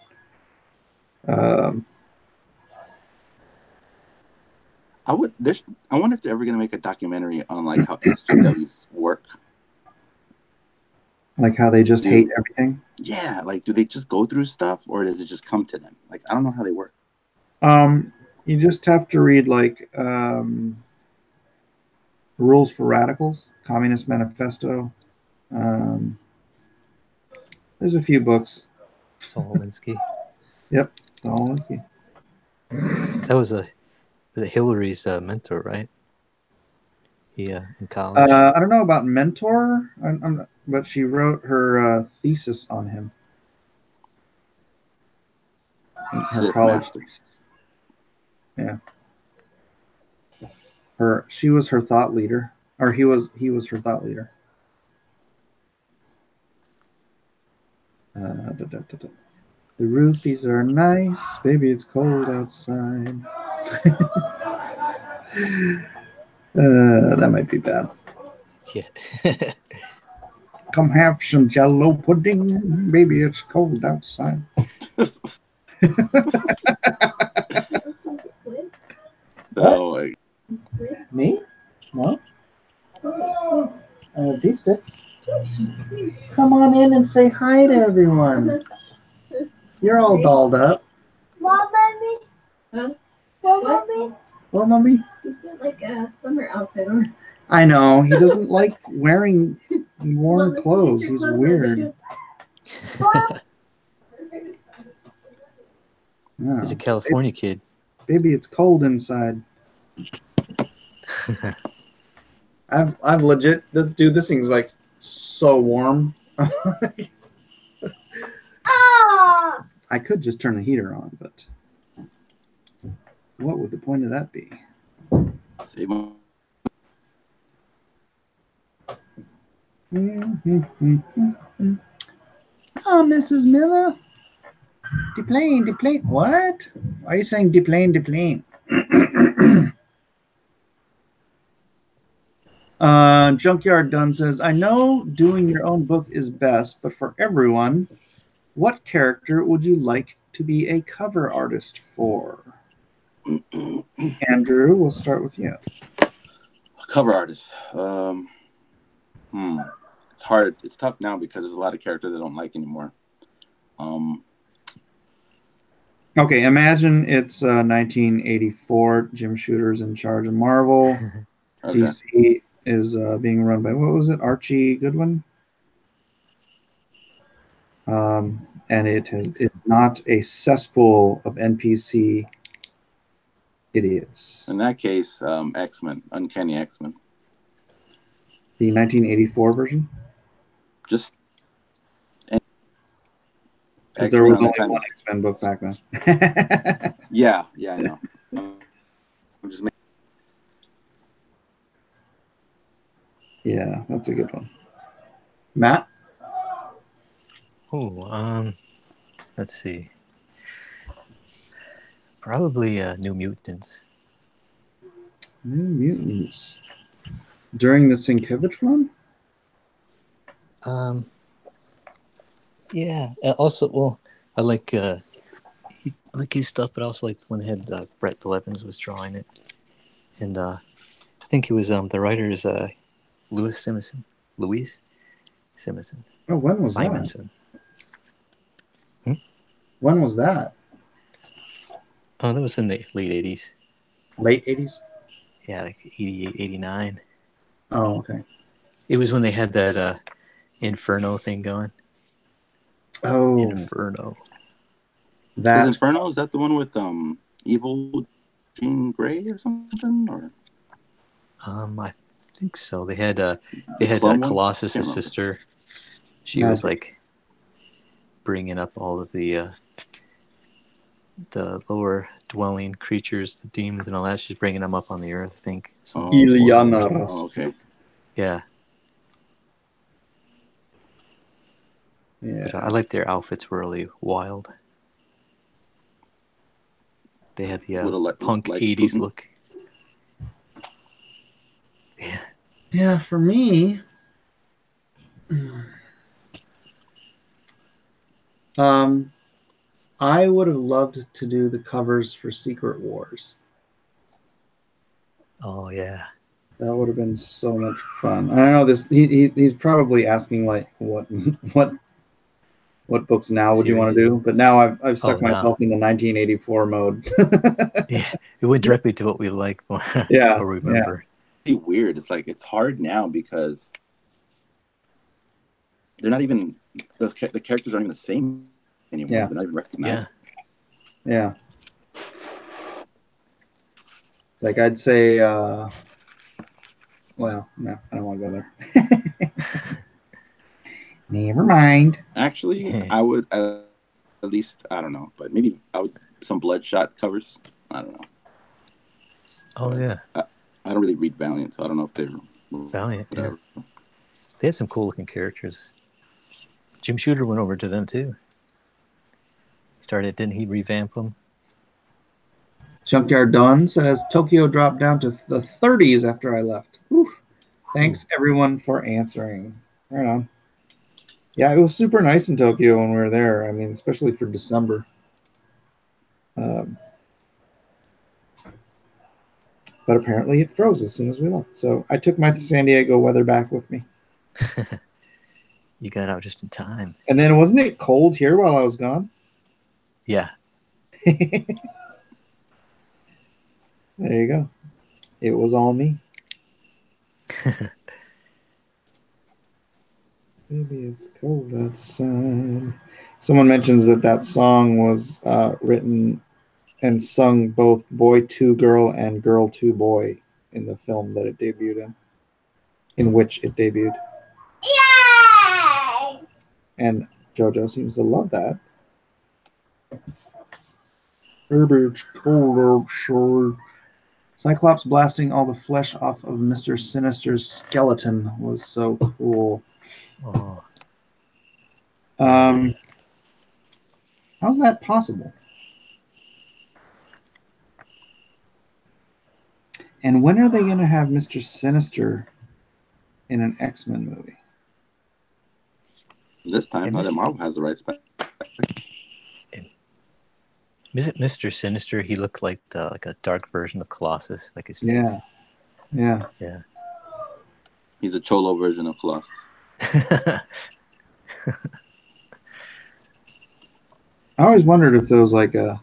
I wonder if they're ever gonna make a documentary on how SJWs work. Like how they just hate everything. Yeah, do they just go through stuff, or does it just come to them? I don't know how they work. You just have to read Rules for Radicals, Communist Manifesto. There's a few books. Saul Alinsky. Yep, Saul Alinsky. That was Hillary's mentor, right? Yeah, in college. I don't know about mentor, but she wrote her thesis on him. Her college thesis. Yeah. She was her thought leader, or he was her thought leader. The roofies are nice, baby. It's cold outside. That might be bad. Yeah. Come have some Jello pudding, baby. It's cold outside. Squid? So like, Squid? Me? No. Squid? Deep sticks. Come on in and say hi to everyone. You're all dolled up. What, mommy? Huh? What, mommy? Well, mommy. He's got like a summer outfit on. I know he doesn't like wearing warm clothes. He's weird. Yeah. He's a California kid. Baby, it's cold inside. I've legit, dude. This thing's like so warm. Ah! I could just turn the heater on, but what would the point of that be? save on. Oh, Mrs. Miller. Deplane, deplane. What? Why are you saying deplane, deplane? Junkyard Dunn says, I know doing your own book is best, but for everyone, what character would you like to be a cover artist for? Andrew, we'll start with you. Cover artist. It's hard. It's tough now because there's a lot of characters I don't like anymore. Okay, imagine it's 1984. Jim Shooter's in charge of Marvel. Okay. DC is being run by, what was it, Archie Goodwin? And it's not a cesspool of NPC idiots. In that case, X-Men, Uncanny X-Men. The 1984 version? Just Because there was X-Men only on one the X-Men book back then. Yeah, I know. I'm just making. Yeah, that's a good one. Matt? Oh, let's see. Probably New Mutants. New Mutants. During the Sienkiewicz run? Yeah. Also, well, I like his stuff, but I also like when they had Brett Blevins was drawing it, and I think it was the writer is Louis Simonson. Oh, when was Simonson. that? When was that? Oh, that was in the late 80s. Late 80s? Yeah, like 88, 89. Oh, okay. It was when they had that Inferno thing going. Oh, Inferno. that. Is Inferno, is that the one with evil Jean Grey or something? Or I think so. They had clone one? Colossus' Can't remember. sister. She was like bringing up all of the lower dwelling creatures, the demons and all that. She's bringing them up on the earth, I think. Iliana. Oh, okay. Yeah. Yeah. But I like their outfits were really wild. They had the punk 80s look. Yeah. Yeah, for me, I would have loved to do the covers for Secret Wars. Oh yeah. That would have been so much fun. I don't know this. He's probably asking like what books now would you want to do? But now I've stuck myself in the 1984 mode. Yeah, it went directly to what we like. Yeah, or remember. It's weird. It's like it's hard now because they're not even the characters aren't even the same anymore. Yeah. They're not even recognized. Yeah. It's like I'd say. Well, no, I don't want to go there. Never mind. Actually, I would at least, I don't know, but maybe I would some Bloodshot covers. I don't know. Oh but yeah. I don't really read Valiant, so I don't know if they're Valiant. whatever. Yeah. They had some cool looking characters. Jim Shooter went over to them too. Didn't he revamp them? Junkyard Dawn says Tokyo dropped down to the 30s after I left. Whew. Thanks everyone for answering. Right on. Yeah, it was super nice in Tokyo when we were there. I mean, especially for December. Um, but apparently it froze as soon as we left. So I took my San Diego weather back with me. You got out just in time. And then wasn't it cold here while I was gone? Yeah. There you go. It was all me. Maybe it's cold outside. Someone mentions that song was written and sung both Boy to Girl and Girl to Boy in the film that it debuted in which it debuted. Yay! And JoJo seems to love that. Maybe it's cold outside. Cyclops blasting all the flesh off of Mr. Sinister's skeleton was so cool. Oh. How's that possible? And when are they going to have Mr. Sinister in an X-Men movie? This time, now that Marvel has the rights back. Is it Mr. Sinister? He looked like a dark version of Colossus, like his face. Yeah. He's a Cholo version of Colossus. I always wondered if there was like a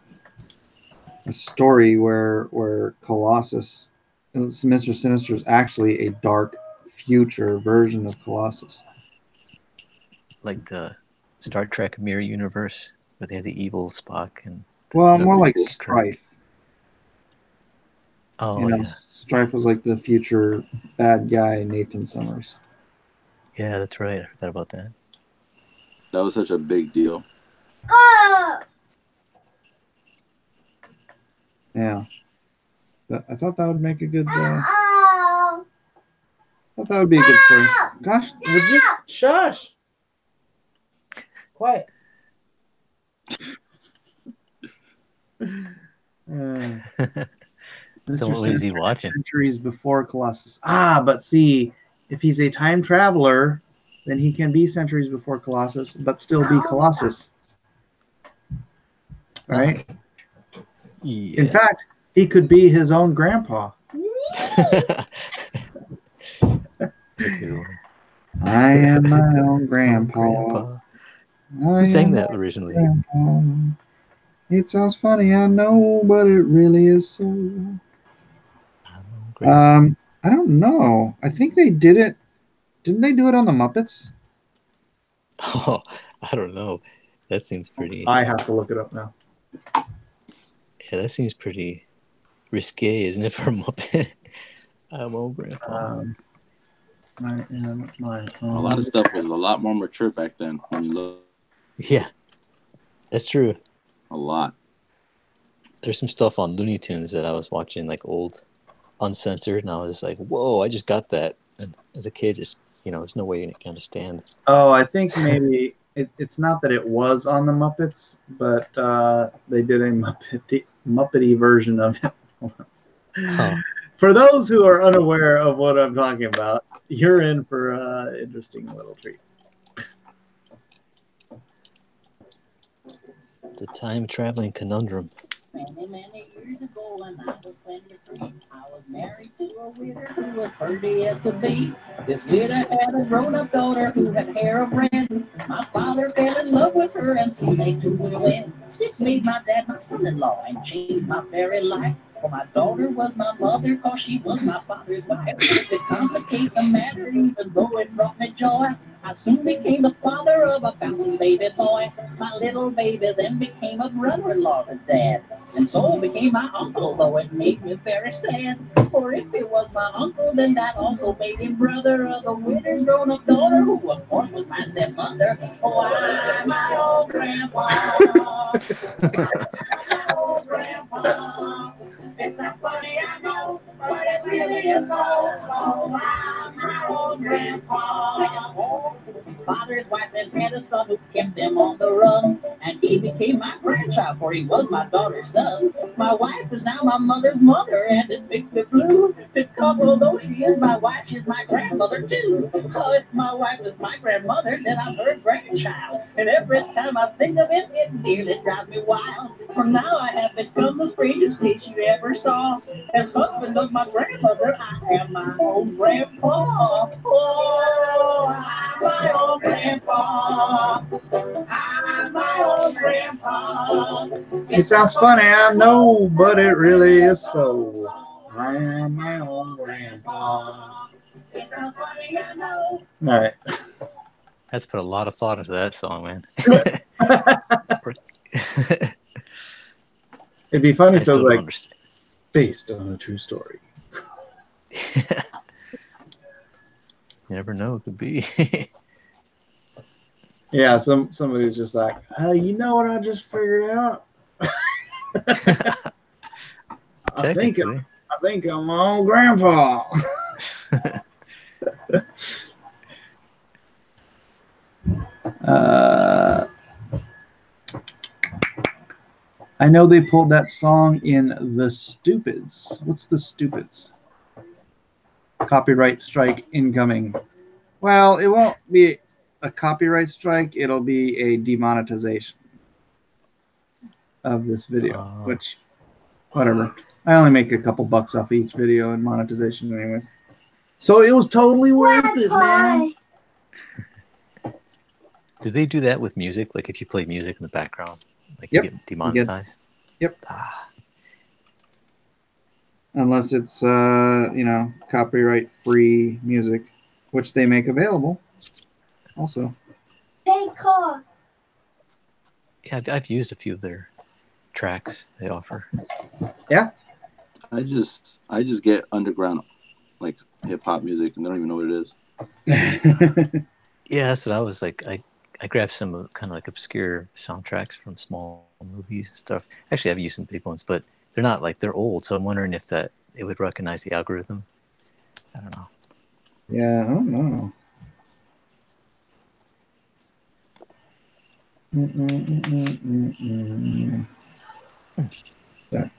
story where Colossus, Mr. Sinister, is actually a dark future version of Colossus. Like the Star Trek Mirror Universe, where they had the evil Spock and. Well, more like Strife. Oh, yeah. Strife was like the future bad guy, Nathan Summers. Yeah, that's right. I forgot about that. That was such a big deal. Yeah. But I thought that would make a good. I thought that would be a good story. Gosh, would you shush? Quiet. So what is he watching? Centuries before Colossus. But see, if he's a time traveler, then he can be centuries before Colossus, but still be Colossus. Right? Yeah. In fact, he could be his own grandpa. I am my own grandpa. Who sang that originally? Grandpa. It sounds funny, I know, but it really is so. I don't know. I think they did it. Didn't they do it on the Muppets? Oh, I don't know. That seems pretty. I have to look it up now. Yeah, that seems pretty risque, isn't it, for a Muppet? I'm old grandpa. I am my own. A lot of stuff was a lot more mature back then when you look. Yeah, that's true. A lot. There's some stuff on Looney Tunes that I was watching, like old, uncensored, and I was like, "Whoa, I just got that." And as a kid, just there's no way you can understand. Oh, I think maybe it's not that it was on the Muppets, but they did a Muppety version of it. Oh. For those who are unaware of what I'm talking about, you're in for an interesting little treat. The time traveling conundrum. Many years ago when I was 23, I was married to a widow who was pretty as could be. This widow had a grown-up daughter who had hair of red. My father fell in love with her and soon they two were wed. This made my dad my son-in-law and changed my very life. For my daughter was my mother, cause she was my father's wife. To complicate the matter, even though it brought me joy, I soon became the father of a bouncing baby boy. My little baby then became a brother-in-law to Dad, and so became my uncle, though it made me very sad. For if he was my uncle, then that also made him brother of the widow's grown-up daughter, who of course was my stepmother. Oh, I'm my old grandpa. My old grandpa. It's not funny, I know, but it really is so. Oh, I'm my old grandpa. Father's wife then had a son who kept them on the run, and he became my grandchild, for he was my daughter's son. My wife is now my mother's mother, and it makes me blue, because although she is my wife, she's my grandmother too. Oh, if my wife is my grandmother, then I'm her grandchild, And every time I think of it, it nearly drives me wild. For now I have become the strangest face you ever saw. As husband of my grandmother, I am my own grandpa. Oh, I'm my own grandpa. I'm my own grandpa. It sounds funny, I know, but it really is so. I am my own grandpa. It sounds funny, I know. All right. That's put a lot of thought into that song, man. It'd be funny I if it was still don't like understand. based on a true story. You never know, it could be. Yeah, somebody's just like, you know what I just figured out? I think I'm my own grandpa. I know they pulled that song in The Stupids. What's The Stupids? Copyright strike incoming. Well, it won't be a copyright strike. It'll be a demonetization of this video, which, whatever. I only make a couple bucks off each video in monetization anyways. So it was totally worth it, man. Do they do that with music? Like if you play music in the background, like you get demonetized? Yep. Unless it's copyright-free music, which they make available also. Thanks, car. Yeah, I've used a few of their tracks they offer. Yeah. I just get underground like hip hop music and they don't even know what it is. Yeah, that's what I was like. I grabbed some kind of like obscure soundtracks from small movies and stuff. Actually, I've used some big ones, but they're not like, they're old. So I'm wondering if that it would recognize the algorithm. I don't know. Yeah, I don't know.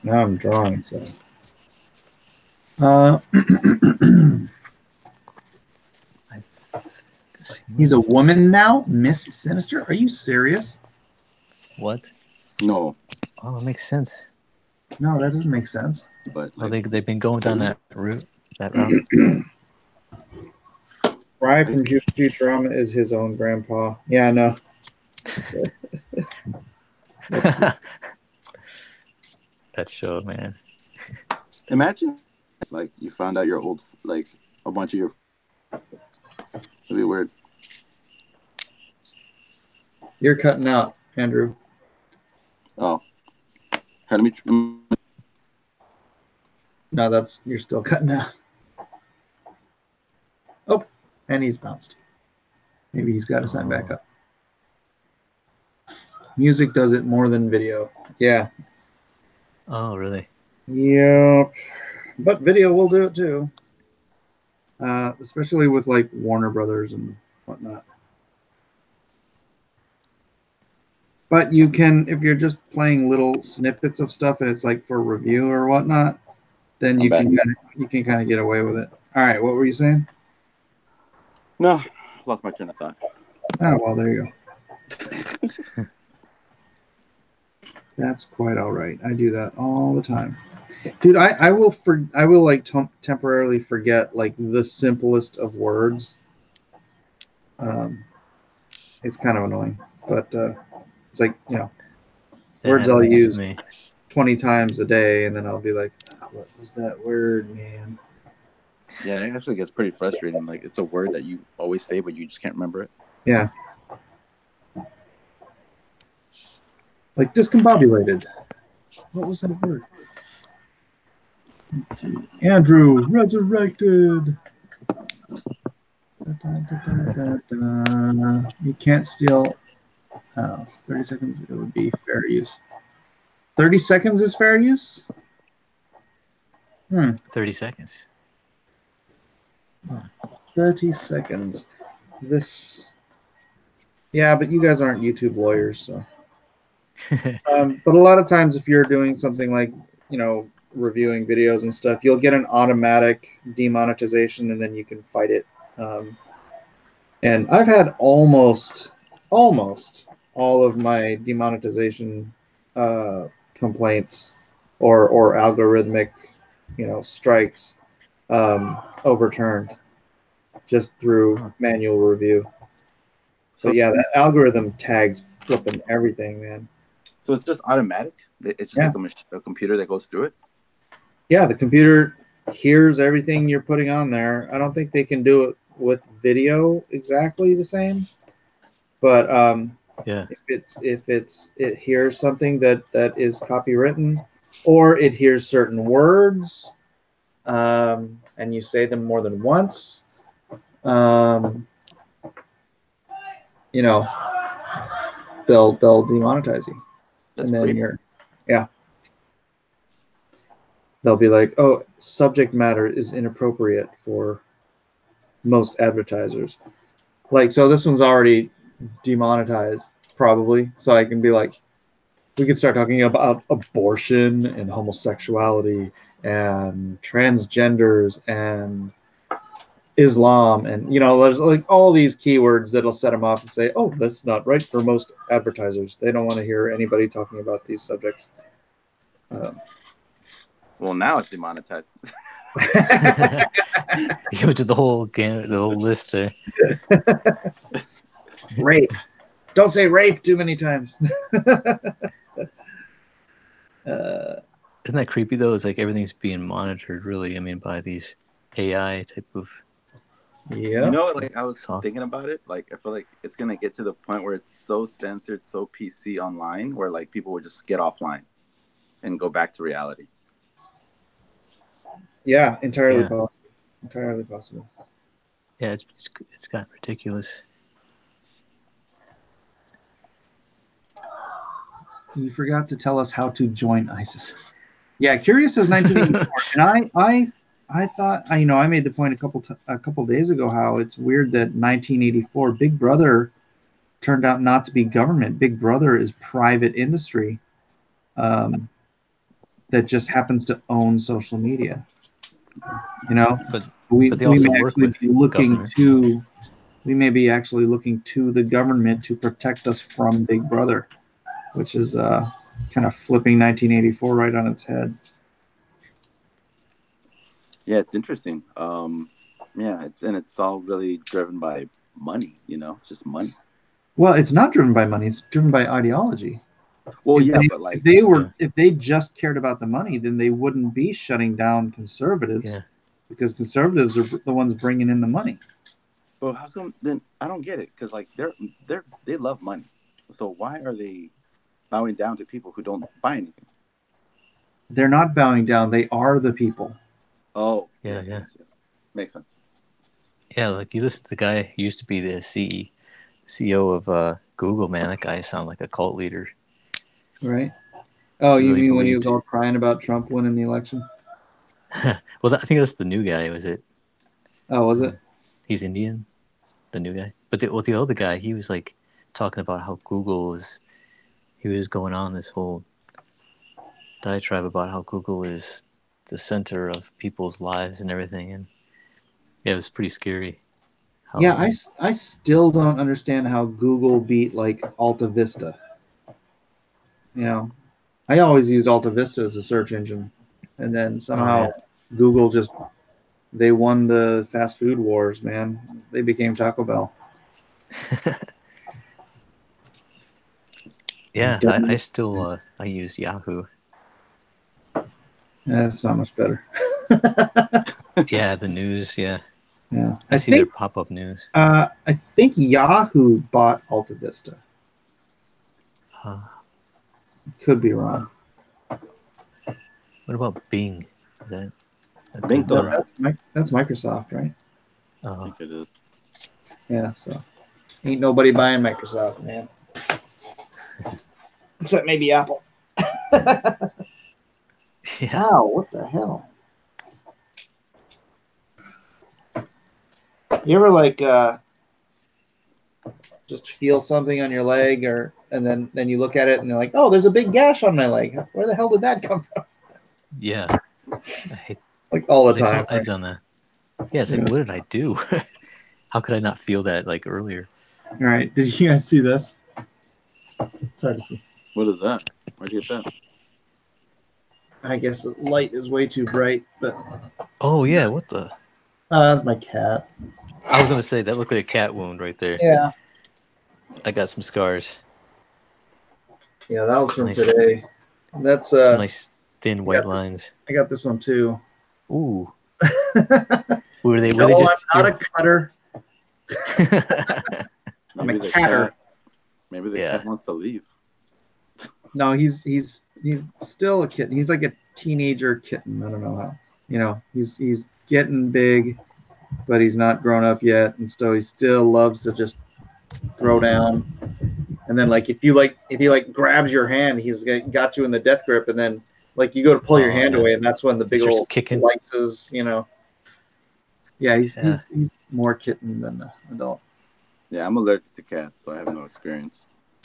Now I'm drawing, so. He's a woman now? Miss Sinister? Are you serious? What? No. Oh, it makes sense. No, that doesn't make sense. But Well, like, they've been going down that route. Fry from Futurama is his own grandpa. Yeah, I know. That show, man. imagine if, like, you found out your old, like, a bunch of your. It'd be weird. You're cutting out, Andrew. Oh. Here, let me. No, you're still cutting out. Oh, and he's bounced. Maybe he's got to sign back up. Music does it more than video. Yeah. Oh, really? Yep. But video will do it too. Especially with like Warner Brothers and whatnot. But you can, if you're just playing little snippets of stuff and it's like for review or whatnot, then you can kind of get away with it. All right, what were you saying? No, lost my train of thought. Oh, well, there you go. That's quite all right. I do that all the time. Dude, I will like temporarily forget like the simplest of words. It's kind of annoying, but it's like, words I'll use 20 times a day, and then I'll be like, what was that word, man? Yeah, it actually gets pretty frustrating. Like, it's a word that you always say, but you just can't remember it. Yeah. Like discombobulated. What was that word? Let's see. Andrew, resurrected. You can't steal. 30 seconds, it would be fair use. 30 seconds is fair use? 30 seconds. 30 seconds. Yeah, but you guys aren't YouTube lawyers, so. But a lot of times if you're doing something like, reviewing videos and stuff, you'll get an automatic demonetization and then you can fight it. And I've had almost all of my demonetization complaints or algorithmic, strikes overturned just through manual review. So But yeah, that algorithm tags flipping everything, man. So it's just automatic. It's just Yeah. like a computer that goes through it. Yeah, the computer hears everything you're putting on there. I don't think they can do it with video exactly the same, but Yeah. if it hears something that is copywritten, or it hears certain words, and you say them more than once, you know, they'll demonetize you. That's And then great. they'll be like, oh, subject matter is inappropriate for most advertisers. Like, so this one's already demonetized probably. So I can be like, we can start talking about abortion and homosexuality and transgenders and Islam, and there's like all these keywords that'll set them off and say, oh, that's not right for most advertisers. They don't want to hear anybody talking about these subjects. Well, now it's demonetized. You went to the whole list there. Rape. Don't say rape too many times. Isn't that creepy though? It's like everything's being monitored, really. I mean, by these AI type of. Yeah. Like I was thinking about it. Like I feel like it's gonna get to the point where it's so censored, so PC online, where like people would just get offline and go back to reality. Yeah, entirely possible. Entirely possible. Yeah, it's gotten ridiculous. You forgot to tell us how to join ISIS. Yeah, Curious says 1984, and I thought, I made the point a couple days ago how it's weird that 1984 Big Brother turned out not to be government. Big Brother is private industry that just happens to own social media. But we they also work with we may be actually looking to the government to protect us from Big Brother, which is kind of flipping 1984 right on its head. Yeah, it's interesting. Yeah, it's all really driven by money. It's just money. Well, it's not driven by money; it's driven by ideology. Well, but like if they just cared about the money, then they wouldn't be shutting down conservatives, because conservatives are the ones bringing in the money. Well, how come then? I don't get it, because like they love money, so why are they bowing down to people who don't buy anything? They're not bowing down; they are the people. Oh, yeah. Makes sense. Yeah, like you listen to the guy who used to be the CEO of Google, man. That guy sounded like a cult leader. Right. Oh, you mean when he was all crying about Trump winning the election? Well, I think that's the new guy. Was it? Oh, was it? He's Indian, the new guy. But the other guy, he was like talking about how Google is. He was going on this whole diatribe about how Google is the center of people's lives and everything, and yeah, it was pretty scary. I still don't understand how Google beat like Alta Vista. I always used Alta Vista as a search engine, and then somehow Google they won the fast food wars, man. They became Taco Bell. Yeah, I still I use Yahoo. That's not much better. Yeah, the news. Yeah. I see their pop-up news. I think Yahoo bought Alta Vista. Could be wrong. What about Bing? Is that Bing's still around? That's Microsoft, right? I think it is. Yeah, so ain't nobody buying Microsoft, man. Except maybe Apple. Yeah. Wow, what the hell? You ever like just feel something on your leg, and then you look at it and you're like, oh, there's a big gash on my leg. Where the hell did that come from? Yeah. I hate like all the time. I've done that. Yeah, it's like, what did I do? How could I not feel that like earlier? All right. Did you guys see this? It's hard to see. What is that? Where'd you get that? I guess the light is way too bright, but Oh yeah, what the? that's my cat. I was gonna say that looked like a cat wound right there. Yeah. I got some scars. Yeah, that was from Nice. today. That's Some nice thin white got- lines. I got this one too. Ooh. No, Were they just? I'm not a cutter. I'm Maybe a the catter. cat. Maybe the Yeah. cat wants to leave. No, he's still a kitten. He's like a teenager kitten. I don't know how. You know, he's getting big, but he's not grown up yet, and so he still loves to just throw down. And then like if he grabs your hand, he's got you in the death grip, and then like you go to pull your hand away, and that's when the big He's just old kicking. slices. You know. Yeah, he's Yeah. he's more kitten than adult. Yeah, I'm allergic to cats, so I have no experience.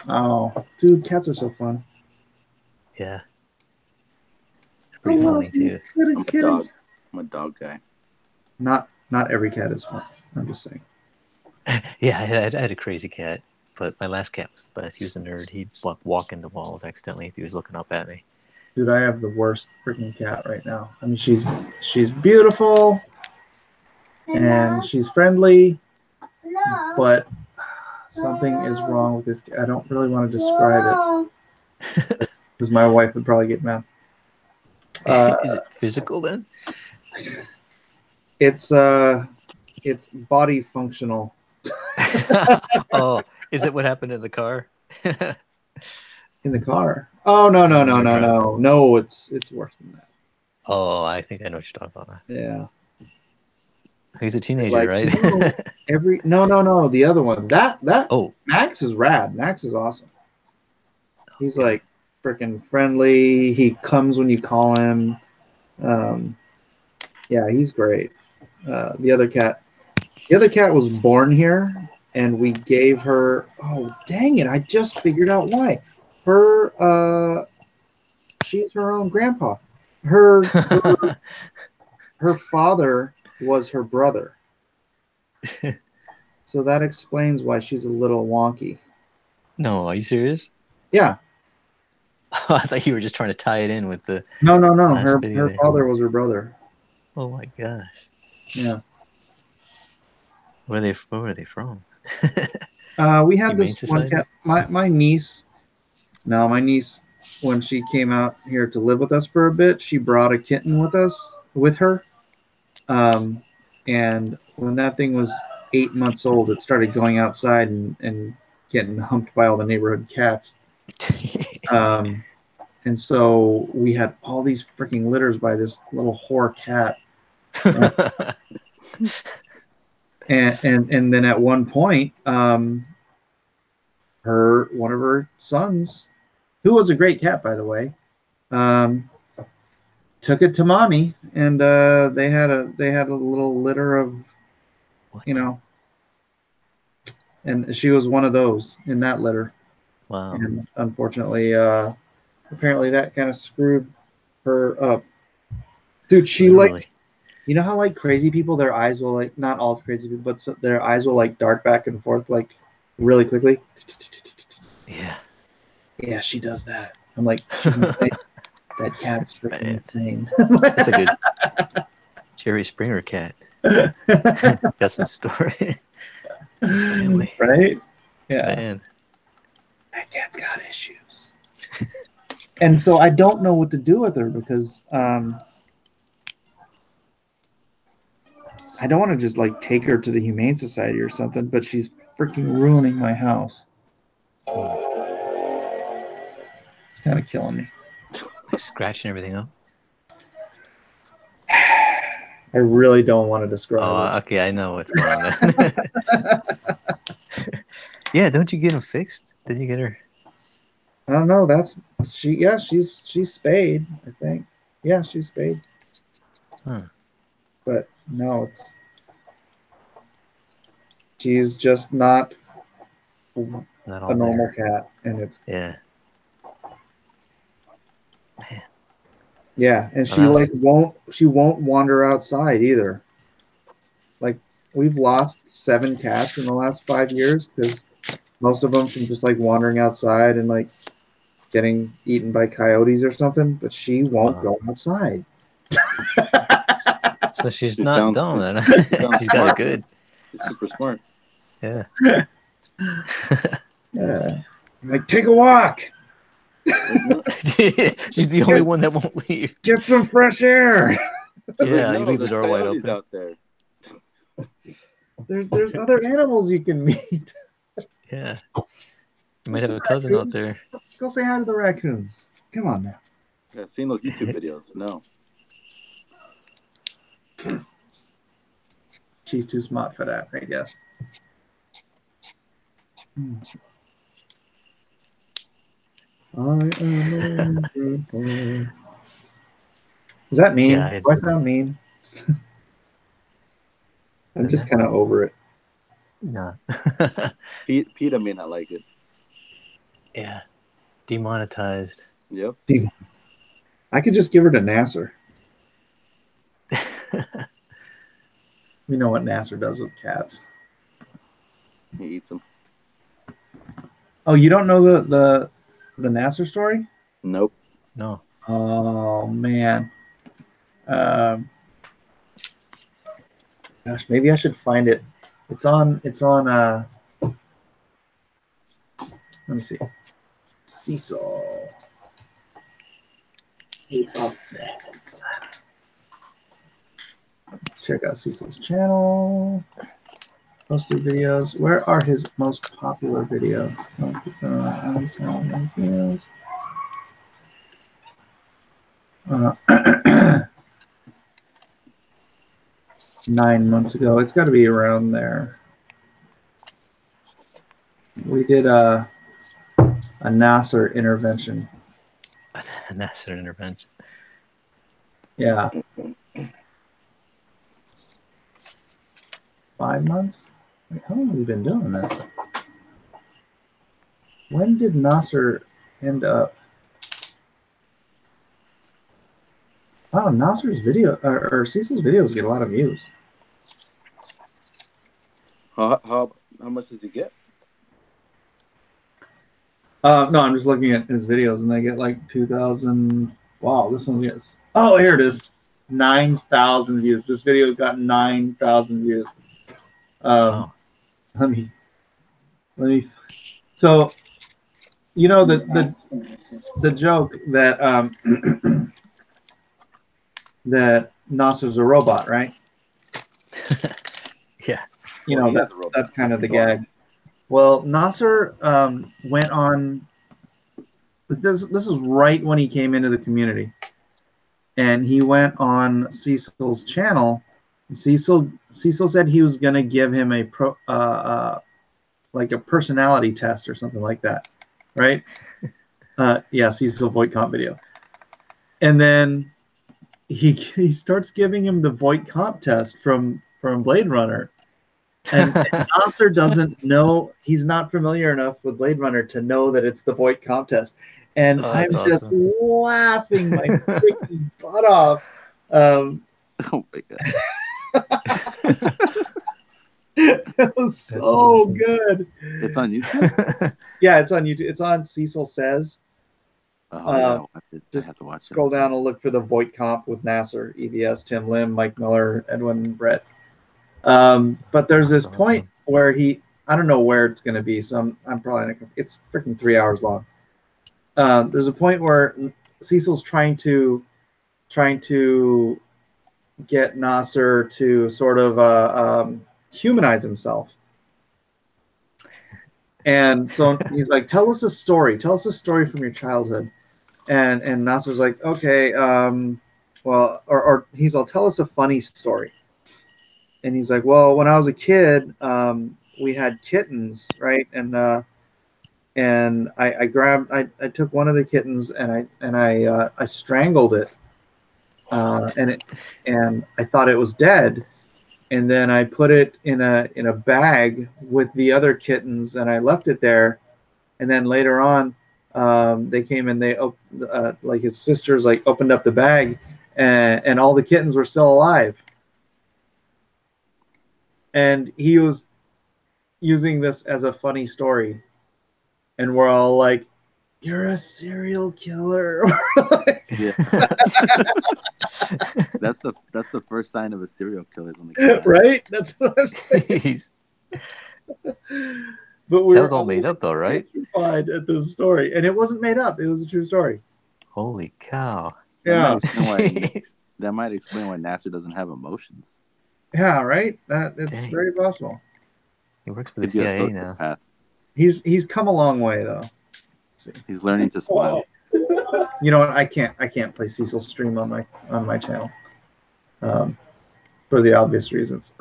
Oh, dude, cats are so fun. Yeah. Pretty funny too. I'm a dog. I'm a dog guy. Not every cat is fun. I'm just saying. Yeah, I had a crazy cat, but my last cat was the best. He was a nerd. He'd walk into walls accidentally if he was looking up at me. Dude, I have the worst freaking cat right now. I mean, she's beautiful and she's friendly, but something is wrong with this. I don't really want to describe it because my wife would probably get mad. Is it physical then? It's body functional. Oh, is it what happened in the car? In the car? Oh no! It's worse than that. Oh, I think I know what you're talking about. Yeah. He's a teenager, Like, right? No, the other one. That Oh, Max is rad. Max is awesome. He's like freaking friendly. He comes when you call him. Yeah, he's great. The other cat was born here, and we gave her. Oh, dang it! I just figured out why. She's her own grandpa. Her father was her brother. So that explains why she's a little wonky. no, are you serious? Yeah. I thought you were just trying to tie it in with the. No. Last Her video there. father was her brother. Oh my gosh. Yeah. Where were they from? We had Humane this one Society? cat. My niece. No, my niece, when she came out here to live with us for a bit, she brought a kitten with her. And when that thing was 8 months old, it started going outside and getting humped by all the neighborhood cats. And so we had all these freaking litters by this little whore cat. And then at one point, one of her sons, who was a great cat, by the way, took it to mommy, and they had a little litter of, What? you know, and she was one of those in that litter. Wow. And unfortunately, apparently that kind of screwed her up. Dude, she Literally. you know how like crazy people, their eyes will like, not all crazy people, but their eyes will like dart back and forth like really quickly. Yeah. Yeah, she does that. I'm like, she's insane. That cat's freaking Right. insane. That's a good Jerry Springer cat. Got some story. Family. Right? Yeah. Man. That cat's got issues. And so I don't know what to do with her because I don't want to just like take her to the Humane Society or something, but she's freaking ruining my house. It's kind of killing me. Like scratching everything up. I really don't want to describe Oh, okay, I know what's going on there. Yeah, don't you get them fixed? Did you get her? I don't know. She's spayed, I think. Yeah, she's spayed. Huh. But no, she's just not Not a all normal there. cat, and it's Yeah. Man. yeah, and she Well, like won't wander outside either. Like we've lost 7 cats in the last 5 years because Most of them from just like wandering outside and like getting eaten by coyotes or something. But she won't go outside. So she's It not sounds- dumb then. it sounds She's got it smart. good. It's super smart. Yeah. Yeah. Like, take a walk. She's the only one that won't leave. Get some fresh air. Yeah, No, you leave the there's door wide coyotes open. out there. There's other animals you can meet. Yeah. You might have a cousin out there. Let's go say hi to the raccoons. Come on now. Yeah, I've seen those YouTube videos. No. She's too smart for that, I guess. I am a good boy. Is that mean? Yeah, Do I sound mean? I'm just kind of over it. Nah. PETA may not like it. Yeah. Demonetized. Yep. I could just give her to Nasser. We know what Nasser does with cats. He eats them. Oh, you don't know the Nasser story? Nope. No. Oh man. Gosh, maybe I should find it. It's on let me see. Cecil. Let's check out Cecil's channel. Posted videos. Where are his most popular videos? Uh, 9 months ago. It's got to be around there. We did a Nasser intervention. A Nasser intervention. Yeah. 5 months? Wait, how long have we been doing this? When did Nasser end up? Wow, Nasser's video or Cecil's videos get a lot of views. How much does he get? No, I'm just looking at his videos and they get like 2,000. Wow, this one gets. Oh, here it is. 9,000 views. This video got 9,000 views. Wow. Let me. So, you know the joke that that Nasser's a robot, right? Yeah. You Well, know he is a robot. that's kind of the gag. Well, Nasser went on. This is right when he came into the community, and he went on Cecil's channel. Cecil said he was going to give him a like a personality test or something like that, right? Yeah, Cecil Voight comp video, and then he starts giving him the Voight comp test from Blade Runner. And Nasser doesn't know, he's not familiar enough with Blade Runner to know that it's the Voight comp test. And I'm just laughing my freaking butt off. Oh my god. It was so awesome. good. It's on YouTube? Yeah, it's on YouTube. It's on Cecil Says. Oh, yeah, I have to watch it. Scroll down and look for the Voight comp with Nasser, EVS, Tim Lim, Mike Miller, Edwin, and Brett. But there's this point where I don't know where it's going to be, so I'm probably not gonna, it's freaking 3 hours long. There's a point where Cecil's trying to get Nasser to sort of humanize himself. And so he's like, tell us a story from your childhood. And Nasser's like, okay, well, or he's like, tell us a funny story. And he's like, well, when I was a kid, we had kittens, right? And I took one of the kittens and I strangled it, and I thought it was dead, and then I put it in a bag with the other kittens and I left it there, and then later on, they came and they like his sisters like opened up the bag, and all the kittens were still alive. And he was using this as a funny story and we're all like, "You're a serial killer." Yeah. That's the first sign of a serial killer when they come out. Right? That's what I'm saying. But That was all made up, though, right? Petrified at this story, and it wasn't made up. It was a true story. Holy cow! Yeah, That might explain why Nasser doesn't have emotions. yeah, right. It's Dang. very possible. He works for the Could be a CIA now. sociopath. He's come a long way though. Let's see. He's learning to smile. You know what? I can't play Cecil's stream on my channel, for the obvious reasons.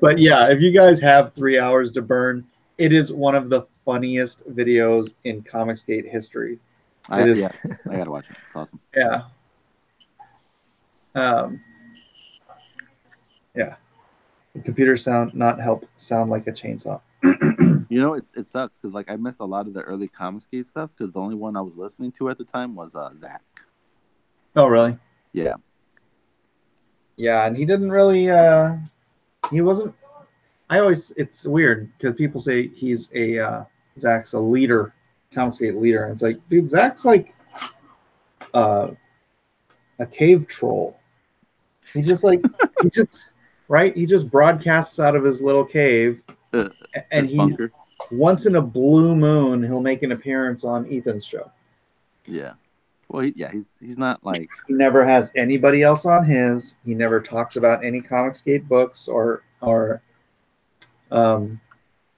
But yeah, if you guys have 3 hours to burn, it is one of the funniest videos in Comicsgate history. I gotta watch it. It's awesome. Yeah. Yeah. The computer sound like a chainsaw. You know, it sucks because like I missed a lot of the early Comicsgate stuff because the only one I was listening to at the time was Zach. Oh, really? Yeah. Yeah, and he didn't really. He wasn't. It's weird because people say he's Zach's a leader, Comicsgate leader, and it's like, dude, Zach's like a cave troll. He just right. He just broadcasts out of his little cave, and bunker. Once in a blue moon he'll make an appearance on Ethan's show. Yeah. Well, he's not like, he never has anybody else on his. He never talks about any Comicsgate books or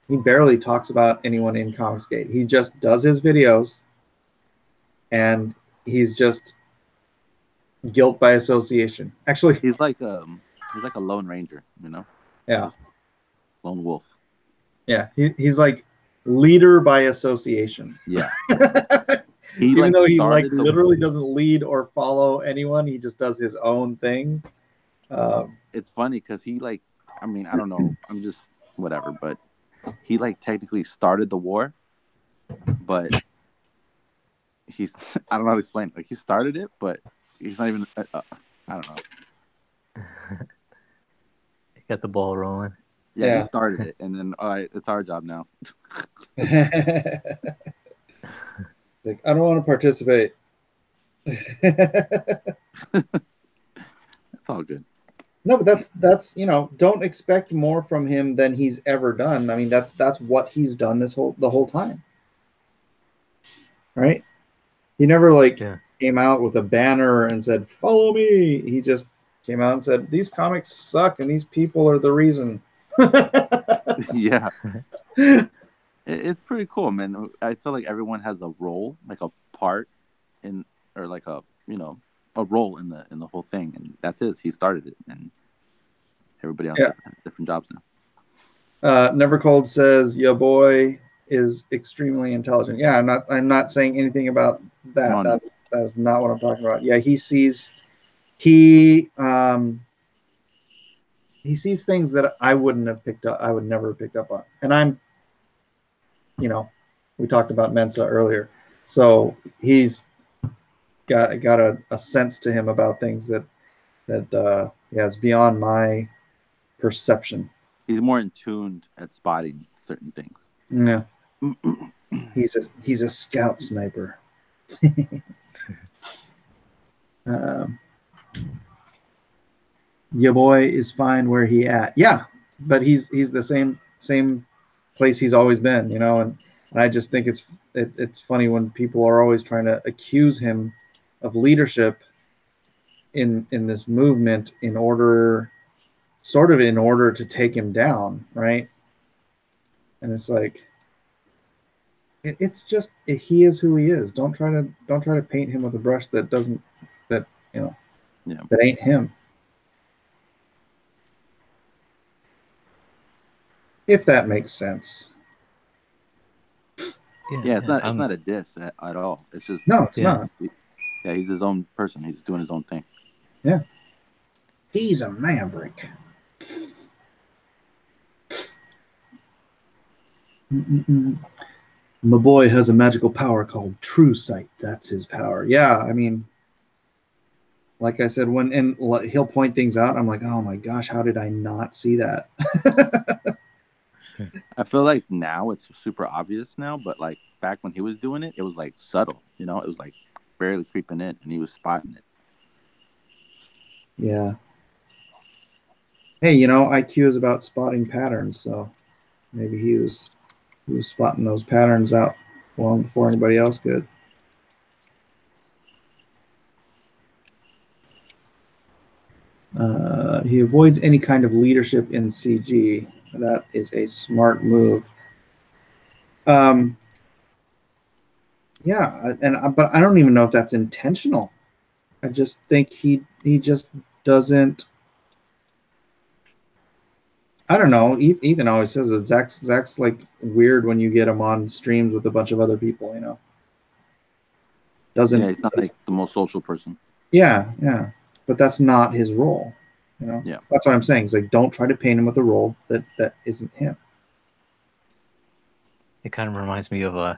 he barely talks about anyone in Comicsgate. He just does his videos, and he's just guilt by association. Actually, he's like a lone ranger, you know? Yeah. Lone wolf. Yeah, he's like leader by association. Yeah. Even though he literally doesn't lead or follow anyone, he just does his own thing. It's funny because he I don't know, I'm just whatever, but he technically started the war, but he's I don't know how to explain it. Like, he started it, but he's not even I don't know. He got the ball rolling. Yeah, he started it, and then all right, it's our job now. Like, I don't want to participate. It's all good. No, but that's don't expect more from him than he's ever done. I mean, that's what he's done the whole time. Right? He never came out with a banner and said, "Follow me." He just came out and said, "These comics suck and these people are the reason." Yeah. It's pretty cool, man. I feel like everyone has a role, like a part or like a role in the whole thing, and that's his. He started it, and everybody else has different jobs now. Never Cold says, "Your boy is extremely intelligent." Yeah, I'm not saying anything about that. No. That's not what I'm talking about. Yeah, he sees things that I wouldn't have picked up. I would never have picked up on. And I'm, we talked about Mensa earlier, so he's got a sense to him about things that is beyond my perception. He's more in tune at spotting certain things. Yeah. He's a scout sniper. Your boy is fine where he at. Yeah, but he's the same place he's always been, and I just think it's funny when people are always trying to accuse him of leadership in this movement in order to take him down, right? And it's like, it's just, he is who he is. Don't try to paint him with a brush that ain't him. If that makes sense. Yeah, it's not a diss at all. It's just it's not. Yeah, he's his own person. He's doing his own thing. Yeah, he's a maverick. My boy has a magical power called True Sight. That's his power. Yeah, I mean, like I said, he'll point things out, I'm like, oh my gosh, how did I not see that? I feel like now it's super obvious now, but like back when he was doing it, it was like subtle. You know, it was like barely creeping in, and he was spotting it. Yeah. Hey, you know, IQ is about spotting patterns, so maybe he was spotting those patterns out long before anybody else could. He avoids any kind of leadership in CG. That is a smart move. Yeah, but I don't even know if that's intentional. I just think he just doesn't. I don't know. Ethan always says that Zach's like weird when you get him on streams with a bunch of other people. You know, doesn't. Yeah, he's not like the most social person. Yeah, yeah, but that's not his role. You know, Yeah, that's what I'm saying. It's like don't try to paint him with a role that isn't him. It kind of reminds me of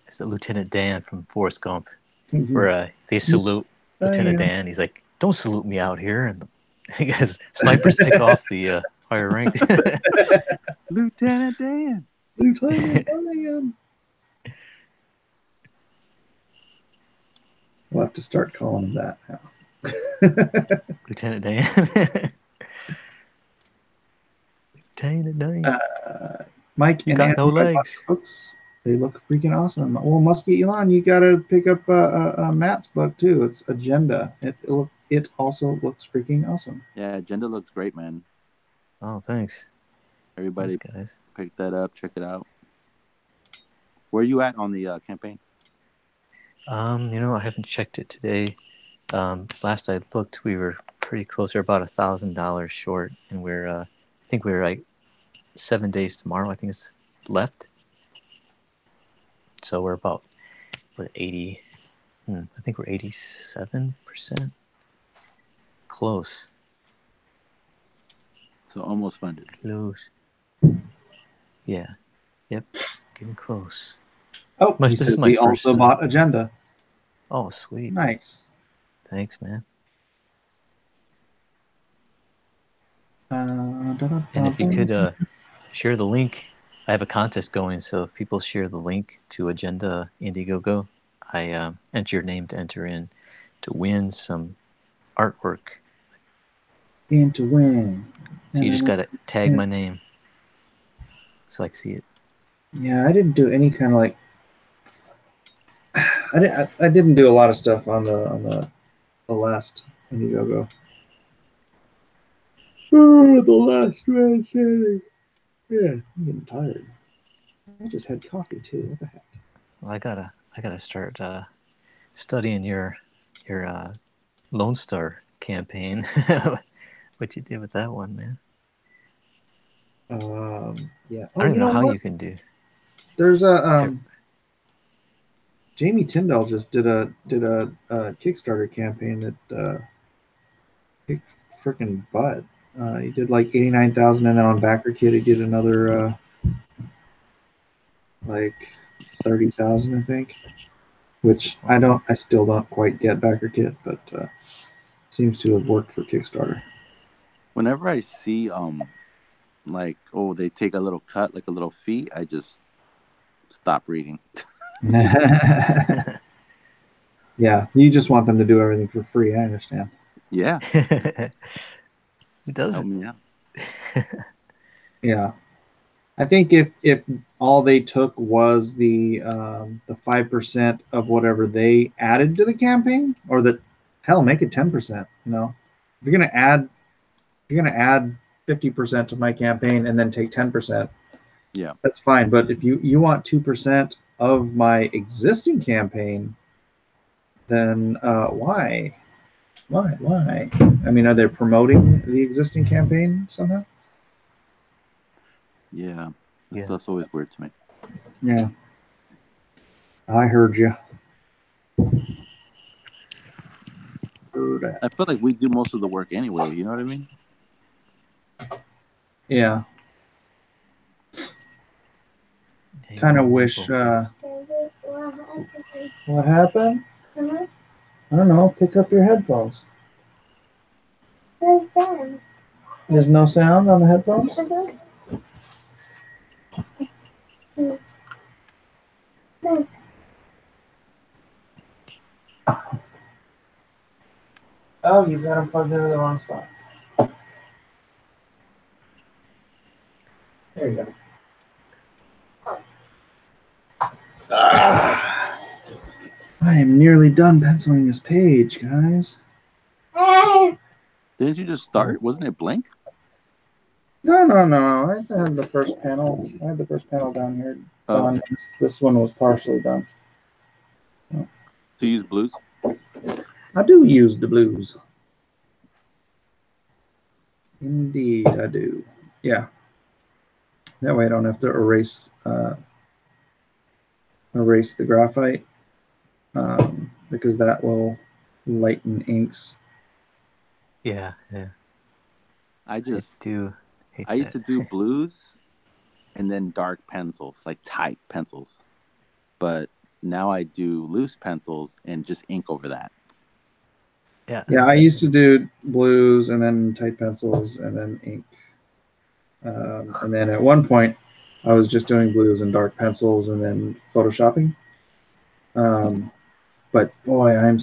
it's Lieutenant Dan from Forrest Gump, Mhm. where they salute Lieutenant Dan. Dan. He's like, "Don't salute me out here," and because snipers pick off the higher ranked. Lieutenant Dan. Lieutenant Dan. We'll have to start calling him that now. Lieutenant Dan. Lieutenant Dan. Mike You and got Anna no legs. books. They look freaking awesome. Well, Muskie Elon, you got to pick up Matt's book too. It's Agenda. It also looks freaking awesome. Yeah, Agenda looks great, man. Oh, thanks. Everybody Thanks, guys. pick that up. Check it out. Where are you at on the campaign? You know, I haven't checked it today. Last I looked, we were pretty close. We're about $1,000 short, and I think we're like 7 days tomorrow. I think it's left. So we're about 80. I think we're 87%. Close. So almost funded. Close. Yeah. Yep. Getting close. Oh, he This is says my he first, also bought Agenda. Oh, sweet. Nice. Thanks, man. And And if you could share the link, I have a contest going. So if people share the link to Agenda Indiegogo, I enter your name to enter in to win some artwork. in to win. So you just got to tag my name so I can see it. Yeah, I didn't do any kind of like. I didn't do a lot of stuff on the last Indiegogo. Oh, the last man standing. Yeah, I'm getting tired. I just had coffee too. What the heck? Well, I gotta start studying your Lone Star campaign. What you did with that one, man? Yeah. I don't even know how you can do. There's a Jamie Tyndall just did a Kickstarter campaign that kicked freaking butt. He did like 89,000, and then on BackerKit he did another like 30,000, I think. Which I still don't quite get BackerKit, but seems to have worked for Kickstarter. Whenever I see like, oh, they take a little cut, like a little fee, I just stop reading. Yeah, you just want them to do everything for free. I understand. Yeah. Who does Help it? me out. Yeah, I think if all they took was the 5% of whatever they added to the campaign, or that, hell, make it 10%. You know, if you're gonna add 50% to my campaign and then take 10%, yeah, that's fine. But if you want 2% of my existing campaign, then why? Why? I mean, are they promoting the existing campaign somehow? yeah. That Yeah. stuff's always weird to me. Yeah. I heard you. I feel like we do most of the work anyway. You know what I mean? Yeah. Hey, Kind of more wish. people. What happened? I don't know. Pick up your headphones. There's no sound on the headphones? Oh, you got them plugged into the wrong spot. There you go. Ah, I am nearly done penciling this page, guys. Didn't you just start? Wasn't it blank? No, no, no. I had the first panel. I had the first panel down here done. Okay. This one was partially done. To use blues? I do use the blues. Indeed, I do. Yeah. That way I don't have to erase the graphite because that will lighten inks. Yeah, yeah. I I do hate I used that. to do blues and then dark pencils, like tight pencils. But now I do loose pencils and just ink over that. Yeah, Yeah, I used to do blues and then tight pencils and then ink. And then at one point, I was just doing blues and dark pencils and then photoshopping. But boy, I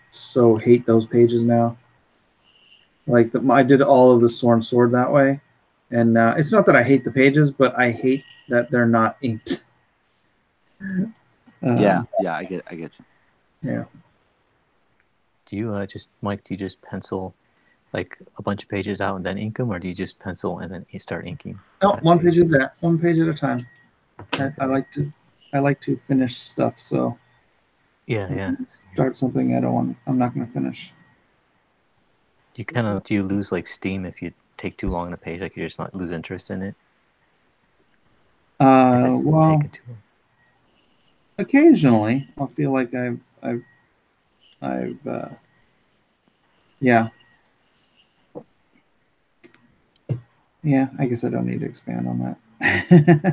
so hate those pages now. Like I did all of the Sworn Sword that way, and it's not that I hate the pages, but I hate that they're not inked. Yeah, I get you. Yeah. Do you Mike? Do you just pencil like a bunch of pages out and then ink them, or do you just pencil and then you start inking? No, that one page at a time. I like to finish stuff, so Yeah. start something I'm not going to finish. Do you lose like steam if you take too long on a page? Like you just not lose interest in it? If it's Well, taking too long. occasionally I'll feel like yeah. Yeah, I guess I don't need to expand on that.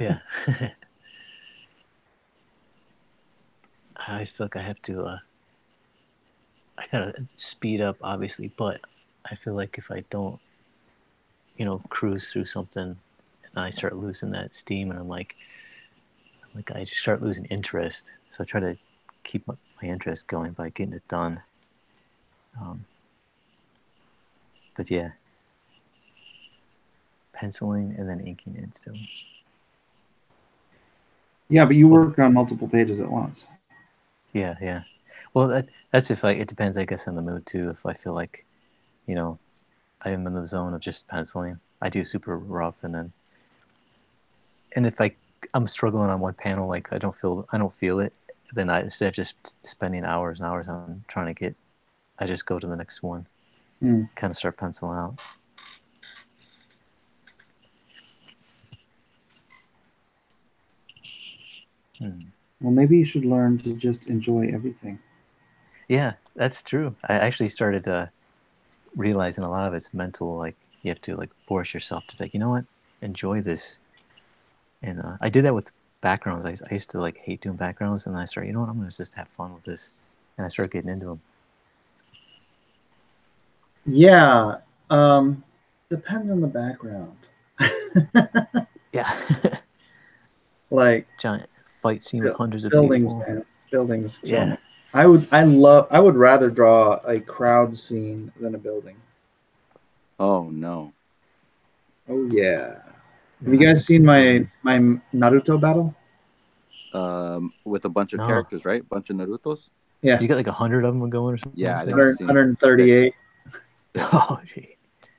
Yeah. I feel like I have to. I gotta speed up, obviously, but I feel like if I don't, cruise through something, and I start losing that steam, and I'm like I just start losing interest. So I try to keep my interest going by getting it done. But yeah, penciling and then inking it still. Yeah, but you work on multiple pages at once. Yeah. Well, that's if it depends, I guess, on the mood too. If I feel like, I am in the zone of just penciling, I do super rough, and if I'm struggling on one panel, like I don't feel it, then instead of just spending hours and hours on trying to get, I just go to the next one, kind of start penciling out. Well, maybe you should learn to just enjoy everything. Yeah, that's true. I actually started realizing a lot of it's mental. Like you have to like force yourself to be like, you know what, enjoy this. And I did that with backgrounds. I used to like hate doing backgrounds, and then I started, you know what, I'm gonna just have fun with this, and I started getting into them. Yeah, depends on the background. Yeah. Like Giant fight scene with hundreds of buildings, people. man. Buildings. Yeah. I would rather draw a crowd scene than a building. Oh no. Oh yeah. Have you guys seen my Naruto battle? With a bunch of No. characters, right? Bunch of Narutos. Yeah. You got like 100 of them going or something? Yeah, I think 138. Oh, gee.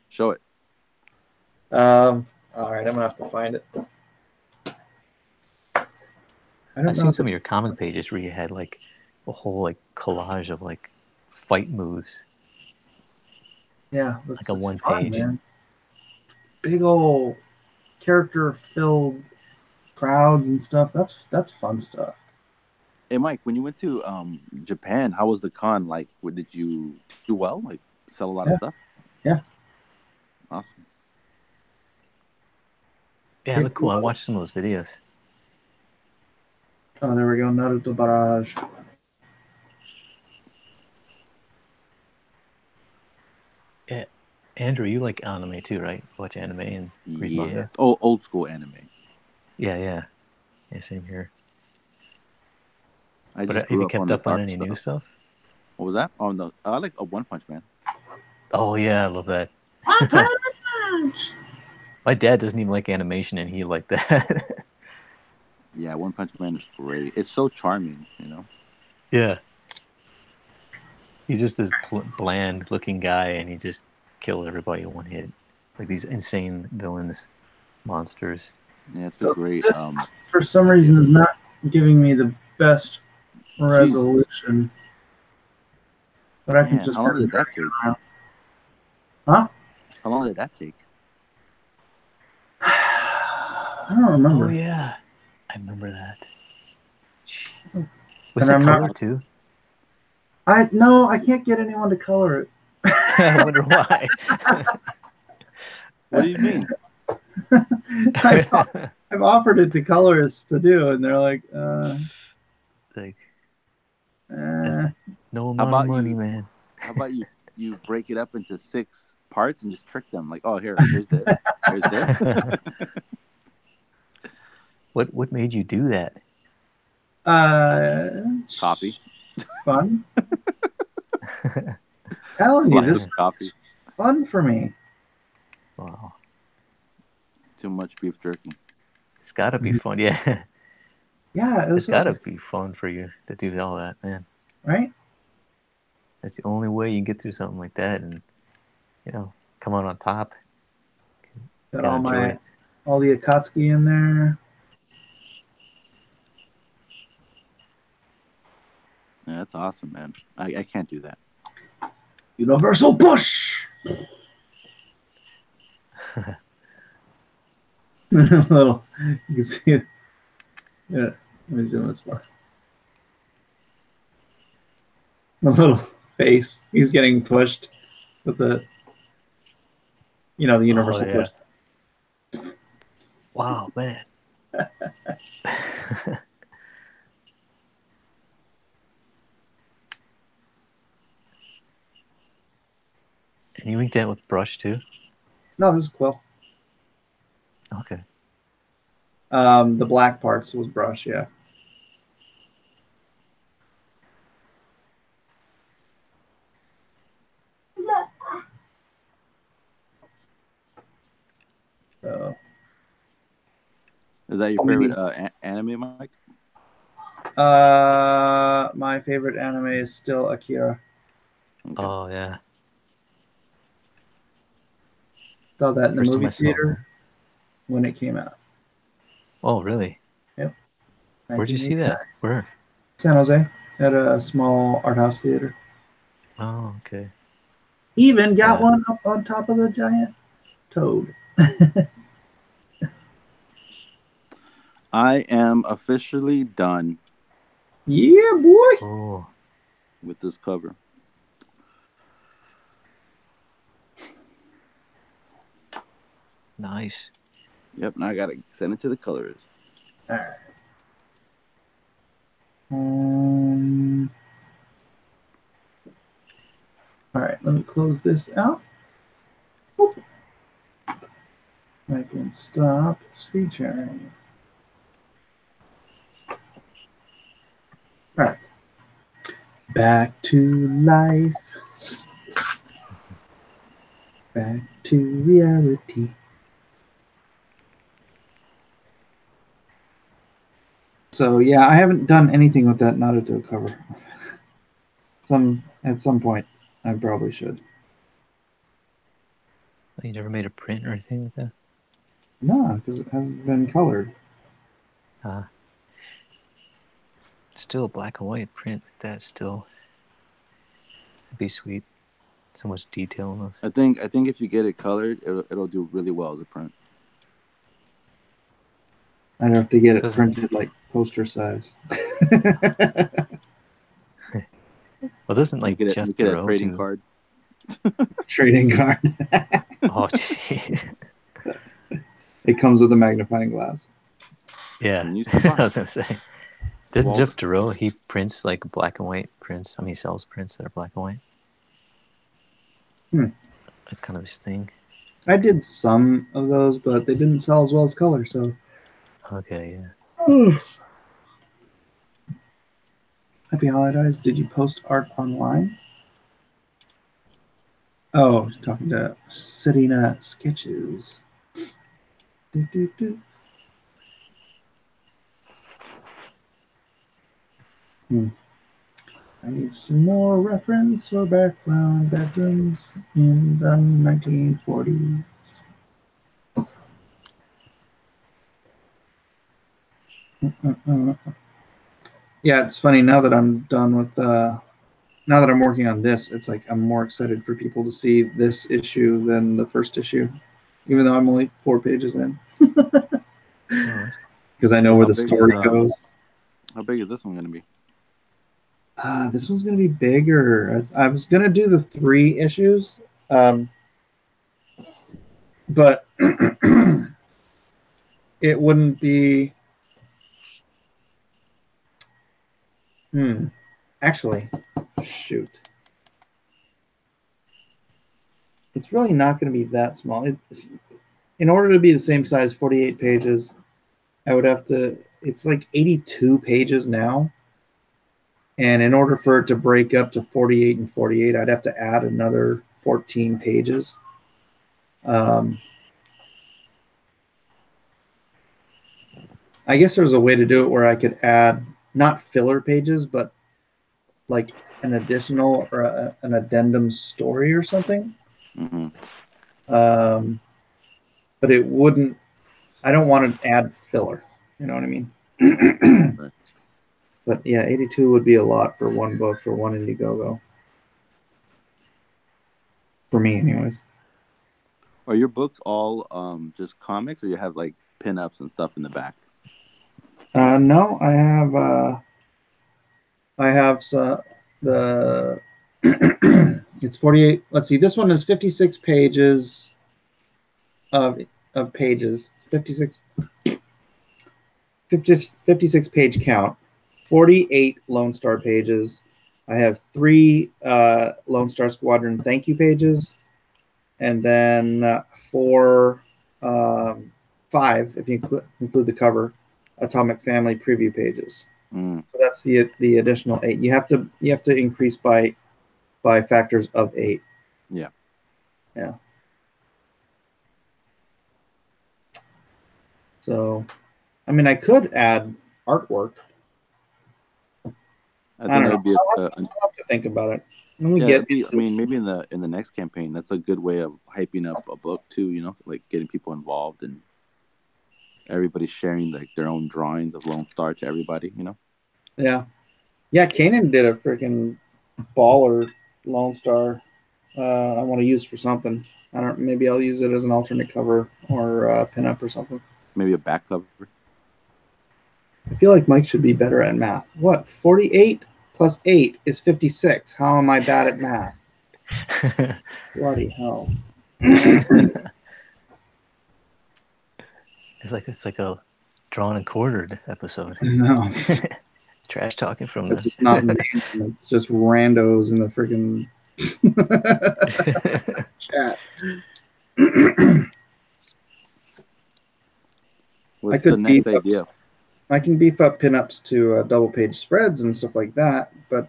Show it. All right, I'm gonna have to find it. I've seen some of your comic pages where you had like a whole like collage of like fight moves. Yeah, like a one page. Man. Big old character-filled crowds and stuff. That's fun stuff. Hey Mike, when you went to Japan, how was the con? Like, did you do well? Like, sell a lot of stuff? Yeah. Awesome. Yeah, look cool. I watched some of those videos. Oh, there we go. Naruto Barrage. Yeah, Andrew, you like anime too, right? Watch anime and read manga. It's old school anime. Yeah. Yeah, same here. I But just have you grew up on kept the up on dark any new stuff? What was that? Oh no, I like a One Punch Man. Oh yeah, I love that. One Punch! My dad doesn't even like animation, and he liked that. Yeah, One Punch Man is great. It's so charming, you know. Yeah. He's just this bland-looking guy, and he just killed everybody in one hit. Like these insane villains, monsters. Yeah, it's a So great. this, for some reason, is not giving me the best resolution. But I can Man, just how long did that take? Huh? How long did that take? I don't remember. Oh yeah, I remember that. And Was it I'm color not. too? No, I can't get anyone to color it. I wonder why. What do you mean? I've offered it to colorists to do, and they're like, Like, eh. no How amount of about money, you? man. How about you break it up into 6 parts and just trick them? Like, oh, here's this, here's this. What made you do that? Coffee. Fun. Telling you, Lots this of coffee. is fun for me. Wow, Too much beef jerky. it's got to be fun. Yeah, Yeah, it was it's got to be fun for you to do all that, man. right. That's the only way you can get through something like that, and come out on top. Got Gotta all the Akatsuki in there. Yeah, that's awesome, man. I can't do that. Universal push. Little, you can see it. Yeah, let me zoom this far. The little face. He's getting pushed with the, the universal push. Wow, man. And you ink that with brush too? No, this is quill. Okay. The black parts was brush, yeah. So, Is that your favorite anime, Mike? my favorite anime is still Akira. Okay. Oh yeah. Saw that in the First time movie I saw theater when it came out. Oh really? Yep. Where'd you see that? Where? San Jose, at a small art house theater. Oh, okay. Even got Yeah. one up on top of the giant toad. I am officially done Yeah, boy. Oh. with this cover. Nice. Yep, now I gotta send it to the colorist. All right. All right, let me close this out. Boop. I can stop screen sharing. All right. Back to life. Back to reality. So yeah, I haven't done anything with that Naruto cover. At some point, I probably should. You never made a print or anything like that? No, because it hasn't been colored. Still a black and white print like that still. It'd be sweet. So much detail in this. I think if you get it colored, it'll do really well as a print. I'd have to get it printed like poster size. Well, doesn't like make it Jeff a Thoreau trading do... card. Trading card. Oh, jeez. It comes with a magnifying glass. Yeah, And you I was gonna say. Doesn't Well- Jeff Thoreau, he prints like black and white prints? I mean, he sells prints that are black and white. That's kind of his thing. I did some of those, but they didn't sell as well as color, so. Okay, yeah. Happy holidays. Did you post art online? Oh, talking to Serena Sketches. Do, do, do. I need some more reference or background bedrooms in the 1940s. Yeah, it's funny now that I'm done with now that I'm working on this, it's like I'm more excited for people to see this issue than the first issue, even though I'm only 4 pages in. Because I know where the story goes. How big is this one going to be? This one's going to be bigger. I was going to do the 3 issues, but it wouldn't be. Actually, shoot. It's really not going to be that small. In order to be the same size, 48 pages, I would have to. It's like 82 pages now. And in order for it to break up to 48 and 48, I'd have to add another 14 pages. I guess there's a way to do it where I could add not filler pages, but like an additional or an addendum story or something. Mm-hmm. But it wouldn't. I don't want to add filler. You know what I mean? Right. But yeah, 82 would be a lot for one book, for one Indiegogo. For me, anyways. Are your books all just comics, or you have like pinups and stuff in the back? No, I have the it's 48. Let's see. This one is 56 pages of pages. 56 page count. 48 Lone Star pages. I have 3 Lone Star Squadron thank you pages, and then 5 if you include the cover, Atomic Family preview pages. So that's the additional 8. You have to increase by factors of 8. Yeah. Yeah. So, I mean, I could add artwork. I think that'd be I'll have to think about it. I mean, maybe in the next campaign, that's a good way of hyping up a book too. You know, like getting people involved and everybody sharing like their own drawings of Lone Star to everybody. You know. Yeah. Kanan did a freaking baller Lone Star. I want to use for something. Maybe I'll use it as an alternate cover or pinup or something. Maybe a back cover. I feel like Mike should be better at math. What? 48 plus 8 is 56. How am I bad at math? Bloody hell. It's like a drawn and quartered episode. No. Trash talking from It's just not names. It's just randos in the freaking chat. What's the next idea? I can beef up pinups to double page spreads and stuff like that, but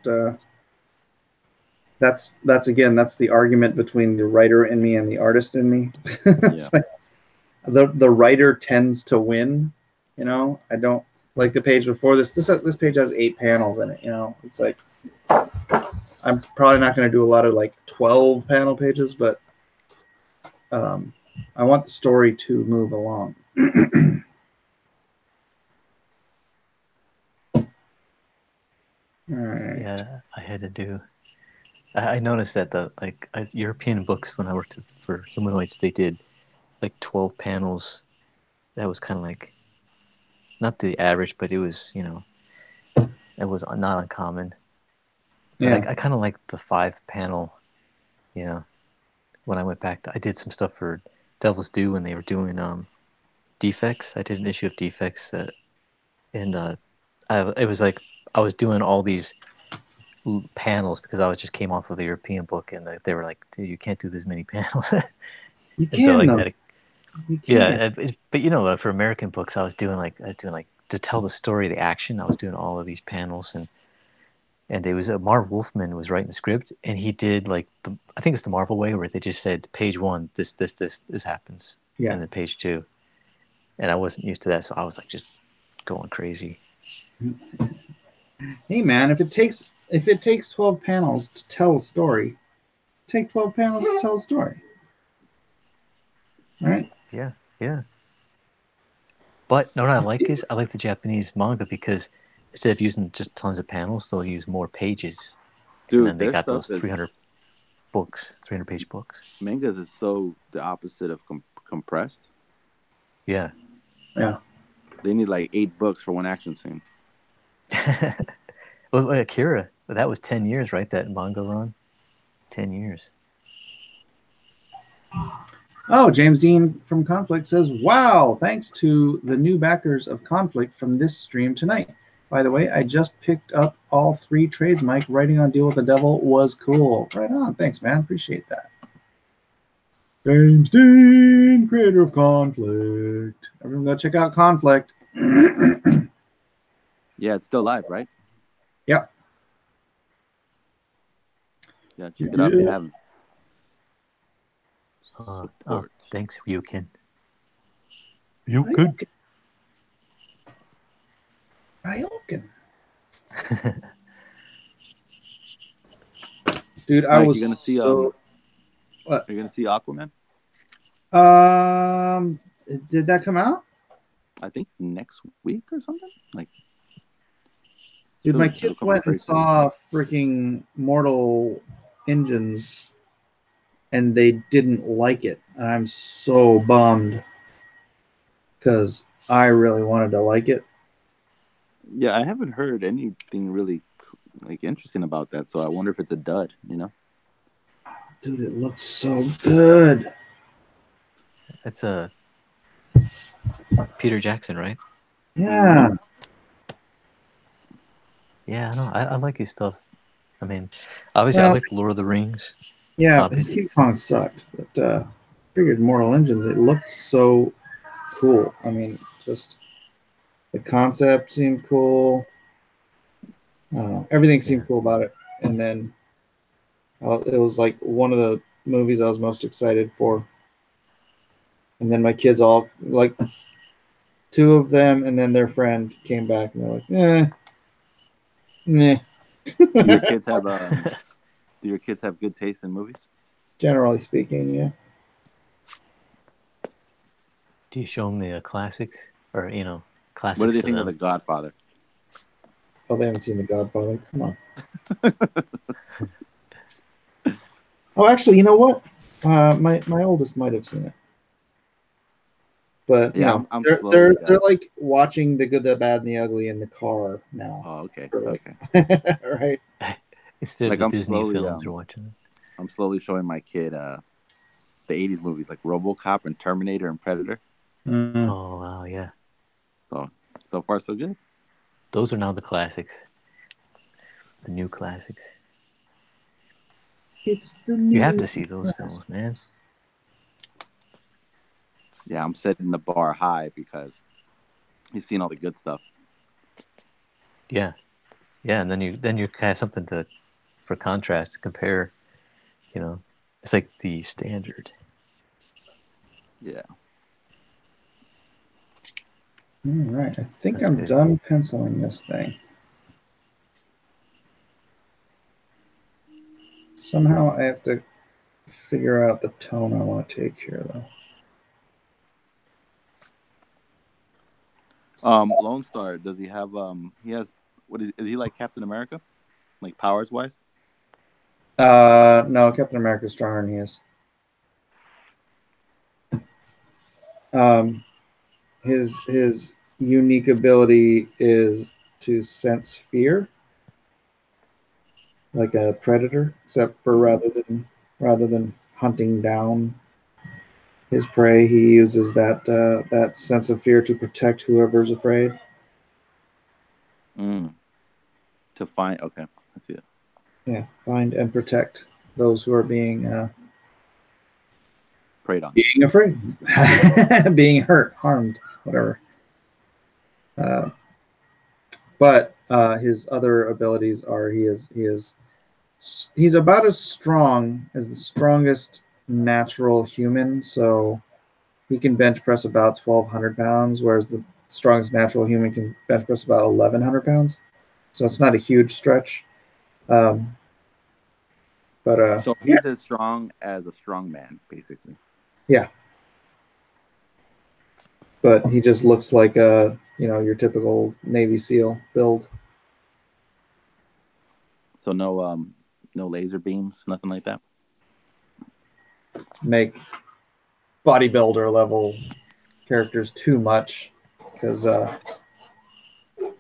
that's the argument between the writer in me and the artist in me. It's like the writer tends to win. You know, I don't like the page before this. This page has 8 panels in it. You know, it's like I'm probably not going to do a lot of like 12 panel pages, but I want the story to move along. All right. Yeah, I had to do. I noticed that the European books when I worked for Humanoids, they did like 12 panels. That was kind of like not the average, but it was it was not uncommon. Yeah, I kind of liked the 5 panel. When I went back, I did some stuff for Devil's Due when they were doing Defects. I did an issue of Defects it was like I was doing all these panels because I just came off of the European book, and they were like, "Dude, you can't do this many panels." you can though. Yeah, but for American books, I was doing like to tell the story, the action. I was doing all of these panels, and it was Marv Wolfman was writing the script, and he did like I think it's the Marvel way where they just said page 1, this happens, Yeah. and then page 2, and I wasn't used to that, so I was like just going crazy. Hey man, if it takes 12 panels to tell a story, take 12 panels to tell a story. All right? Yeah, yeah. But no, what I like is I like the Japanese manga because instead of using just tons of panels, they'll use more pages. And Dude, then they their got stuff those is 300-page books. mangas is so the opposite of compressed. Yeah. Yeah. They need like 8 books for one action scene. Well, like Akira, that was 10 years, right? That manga run? 10 years. Oh, James Dean from Conflict says, wow, thanks to the new backers of Conflict from this stream tonight. By the way, I just picked up all 3 trades, Mike. Writing on Deal with the Devil was cool. Right on. Thanks, man. Appreciate that. James Dean, creator of Conflict. Everyone go check out Conflict. Yeah, it's still live, right? Yep. Yeah, check it out if you haven't. Oh, thanks, Ryukin. Ryukin. Ryukin. Dude, Mike, I was you're gonna see so... What? Are you gonna see Aquaman? Did that come out? I think next week or something. Like, dude, my kids went and saw freaking Mortal Engines, and they didn't like it. And I'm so bummed because I really wanted to like it. Yeah, I haven't heard anything really like interesting about that, so I wonder if it's a dud. You know, dude, it looks so good. It's a Peter Jackson, right? Yeah. Yeah, I know. I like his stuff. I mean, obviously, I like Lord of the Rings. Yeah, his King Kong sucked, but figured Mortal Engines, it looked so cool. I mean, just the concept seemed cool. I don't know. Everything seemed cool about it. And then it was like one of the movies I was most excited for. And then my kids all, like, 2 of them and then their friend came back and they're like, meh. Do your kids have good taste in movies? Generally speaking, yeah. Do you show them the classics? Or, classics? What do they think of The Godfather? Oh, they haven't seen The Godfather. Come on. Oh, actually, you know what? My oldest might have seen it. But yeah, no, I'm they're like watching The Good, the Bad, and the Ugly in the car now. Oh, okay. Like, okay. right. Instead of the Disney films you're watching. I'm slowly showing my kid the 80s movies like RoboCop and Terminator and Predator. Mm. Oh, wow, yeah. So far, so good. Those are now the classics. The new classics. It's the new You have to see those films, man. Yeah, I'm setting the bar high because he's seen all the good stuff. Yeah. Yeah, and then you have something for contrast to compare, It's like the standard. Yeah. All right. I think That's I'm good. done penciling this thing. Somehow I have to figure out the tone I want to take here, though. Lone Star, does he have he has what is he like Captain America? Like powers wise? No, Captain America's stronger than he is. His unique ability is to sense fear, like a predator, except for rather than hunting down his prey, he uses that sense of fear to protect whoever's afraid. To find, okay, I see it. Yeah, find and protect those who are being preyed on, being afraid, being hurt, harmed, whatever. But his other abilities are he's about as strong as the strongest natural human. So he can bench press about 1,200 pounds, whereas the strongest natural human can bench press about 1,100 pounds. So it's not a huge stretch. But so he's as strong as a strong man, basically. yeah. But he just looks like your typical Navy SEAL build. So no laser beams, nothing like that. Make bodybuilder level characters too much because I don't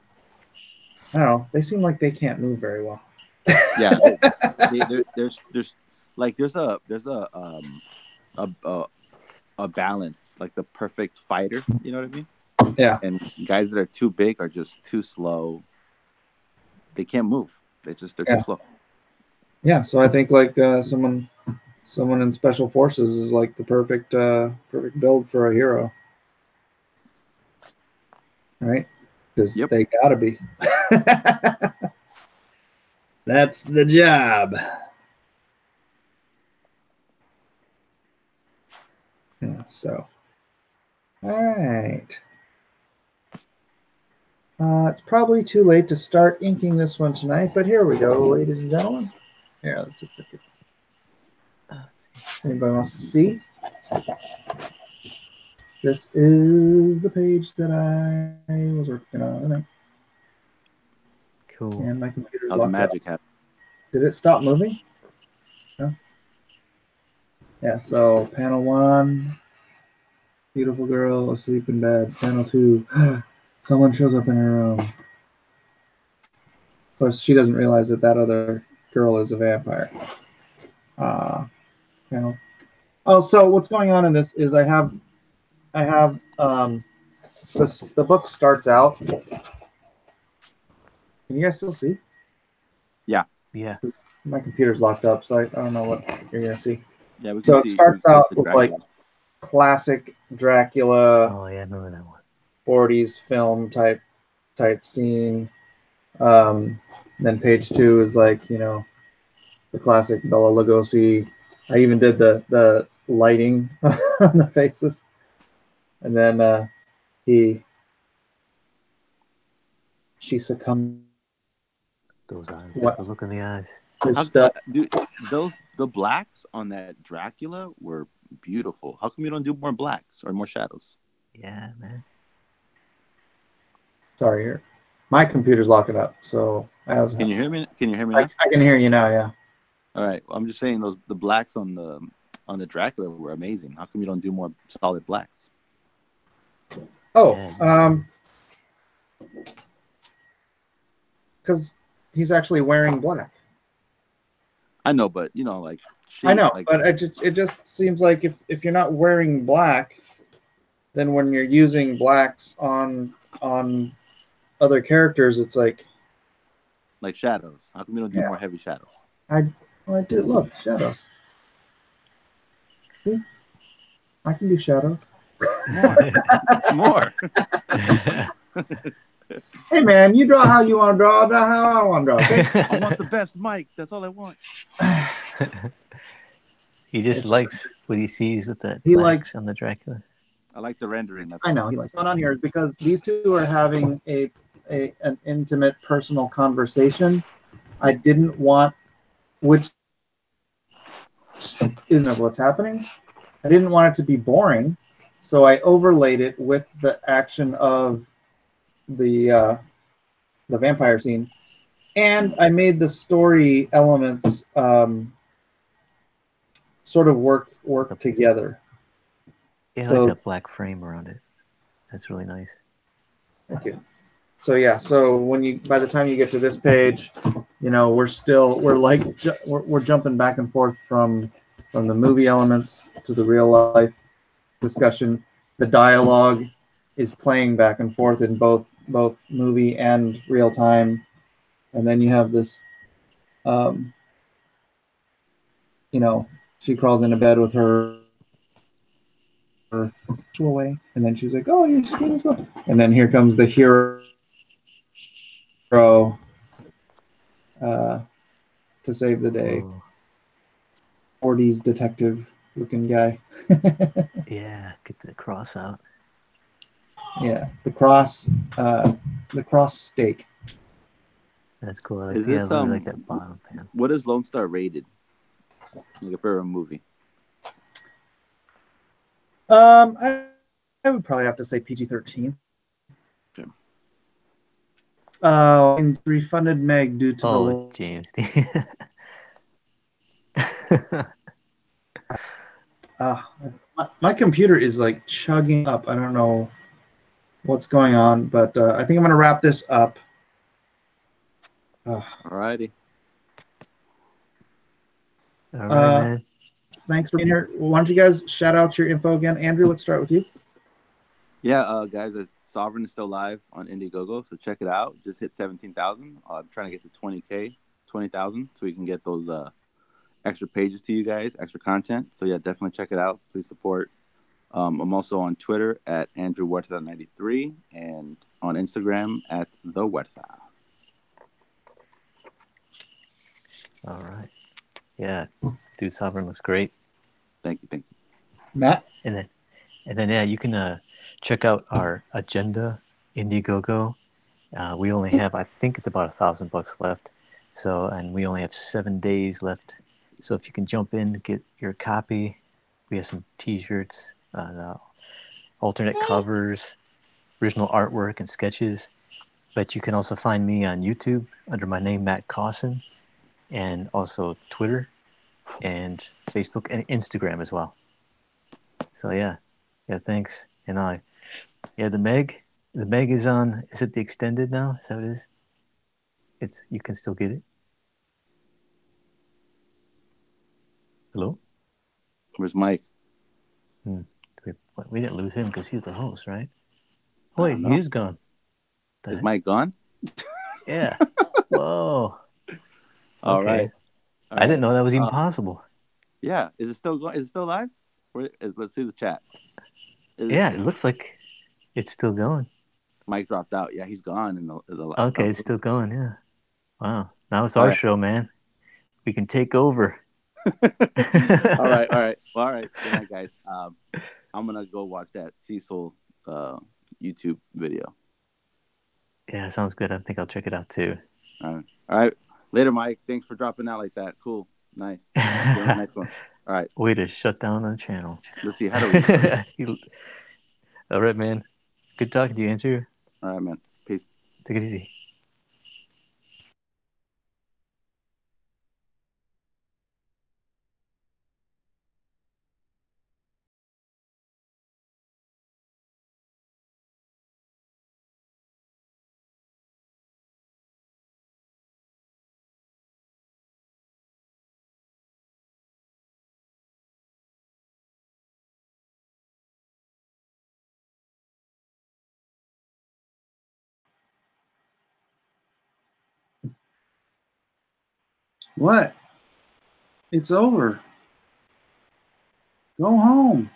know, they seem like they can't move very well. Yeah, there's a balance, like the perfect fighter. You know what I mean? Yeah. And guys that are too big are just too slow. They can't move. They're too slow. Yeah. So I think like someone in special forces is like the perfect build for a hero, right? Because they gotta be. That's the job. Yeah, so all right. It's probably too late to start inking this one tonight, but here we go, ladies and gentlemen. Here, let's see if anybody wants to see. This is the page that I was working on. Cool. And my computer's How the locked magic up. happen? Did it stop moving? No. Yeah, so panel 1, beautiful girl asleep in bed. Panel 2, someone shows up in her room. Of course, she doesn't realize that other girl is a vampire. Panel. Oh, so what's going on in this is I have the book starts out. Can you guys still see? Yeah. Yeah. My computer's locked up, so I don't know what you're gonna see. Yeah, we can So see. it starts out with Dracula. like classic Dracula. Oh yeah, I remember that one. 40s film type scene. Then page 2 is like, the classic Bela Lugosi. I even did the lighting on the faces. And then she succumbed. Those eyes. What? Those look in the eyes. The blacks on that Dracula were beautiful. How come you don't do more blacks or more shadows? Yeah, man. Sorry, my computer's locking up. So Can you hear me? Can you hear me now? I can hear you now. Yeah. All right. Well, I'm just saying the blacks on the Dracula were amazing. How come you don't do more solid blacks? Oh, because he's actually wearing black. I know, but like I know, but it just seems like if you're not wearing black, then when you're using blacks on other characters, it's like shadows. How come you don't do more heavy shadows? I do. Look, shadows. See? I can do shadows. More. Hey man, you draw how you want to draw. I'll draw how I want to draw. Okay? I want the best mic. That's all I want. He just likes what he sees with that. He likes on the Dracula. I like the rendering. I know he likes. What's going on here is because these two are having an intimate, personal conversation. I didn't want, which isn't what's happening. I didn't want it to be boring, so I overlaid it with the action of the vampire scene, and I made the story elements sort of work together. Yeah, I like that black frame around it. That's really nice. Thank you. So yeah, so by the time you get to this page, we're jumping back and forth from the movie elements to the real life discussion. The dialogue is playing back and forth in both movie and real time, and then you have this, she crawls into bed with her away. And then she's like, "Oh, your skin is up." And then here comes the hero to save the day. Whoa. 40s detective looking guy. Yeah, get the cross out. Yeah, the cross stake. That's cool. I like, Is yeah, I this really like that bottom panel. what is Lone Star rated? Like for a movie. I would probably have to say PG-13. Okay. And refunded Meg due to Oh, James. my computer is like chugging up. I don't know what's going on, but I think I'm gonna wrap this up. Alrighty. All right, man. Thanks for being here. Why don't you guys shout out your info again? Andrew, let's start with you. Yeah, guys, Sovereign is still live on Indiegogo, so check it out. Just hit 17,000. I'm trying to get to 20,000, so we can get those extra pages to you guys, extra content. So yeah, definitely check it out. Please support. I'm also on Twitter at Andrew Huerta93 and on Instagram at The Huerta. All right. Yeah, dude, Sovereign looks great. Thank you. Matt? And then yeah, you can check out our agenda, Indiegogo. We only have, I think it's about $1,000 left. So, and we only have 7 days left. So if you can jump in, get your copy. We have some T-shirts, alternate covers, original artwork, and sketches. But you can also find me on YouTube under my name, Matt Cawson, and also Twitter and Facebook and Instagram as well. So yeah, thanks. And the Meg is on. Is it the extended now? Is that what it is? You can still get it. Hello? Where's Mike? We didn't lose him because he's the host, right? I Wait, don't know. he's gone. Is Mike gone? Yeah. Whoa. All Okay. right. I didn't know that was even possible. Yeah. Is it still going? Is it still live? Let's see the chat. It looks like it's still going. Mike dropped out. Yeah, he's gone in the Okay, it's still going. Yeah. Wow. Now it's All our right. show, man. We can take over. All right. Good night, guys. I'm gonna go watch that Cecil YouTube video. Yeah, sounds good. I think I'll check it out too. All right. Later, Mike. Thanks for dropping out like that. Cool. Nice. See you on the next one. All right. Way to shut down the channel. Let's see. How do we? All right, man. Good talking to you, Andrew. All right, man. Peace. Take it easy. What? It's over. Go home.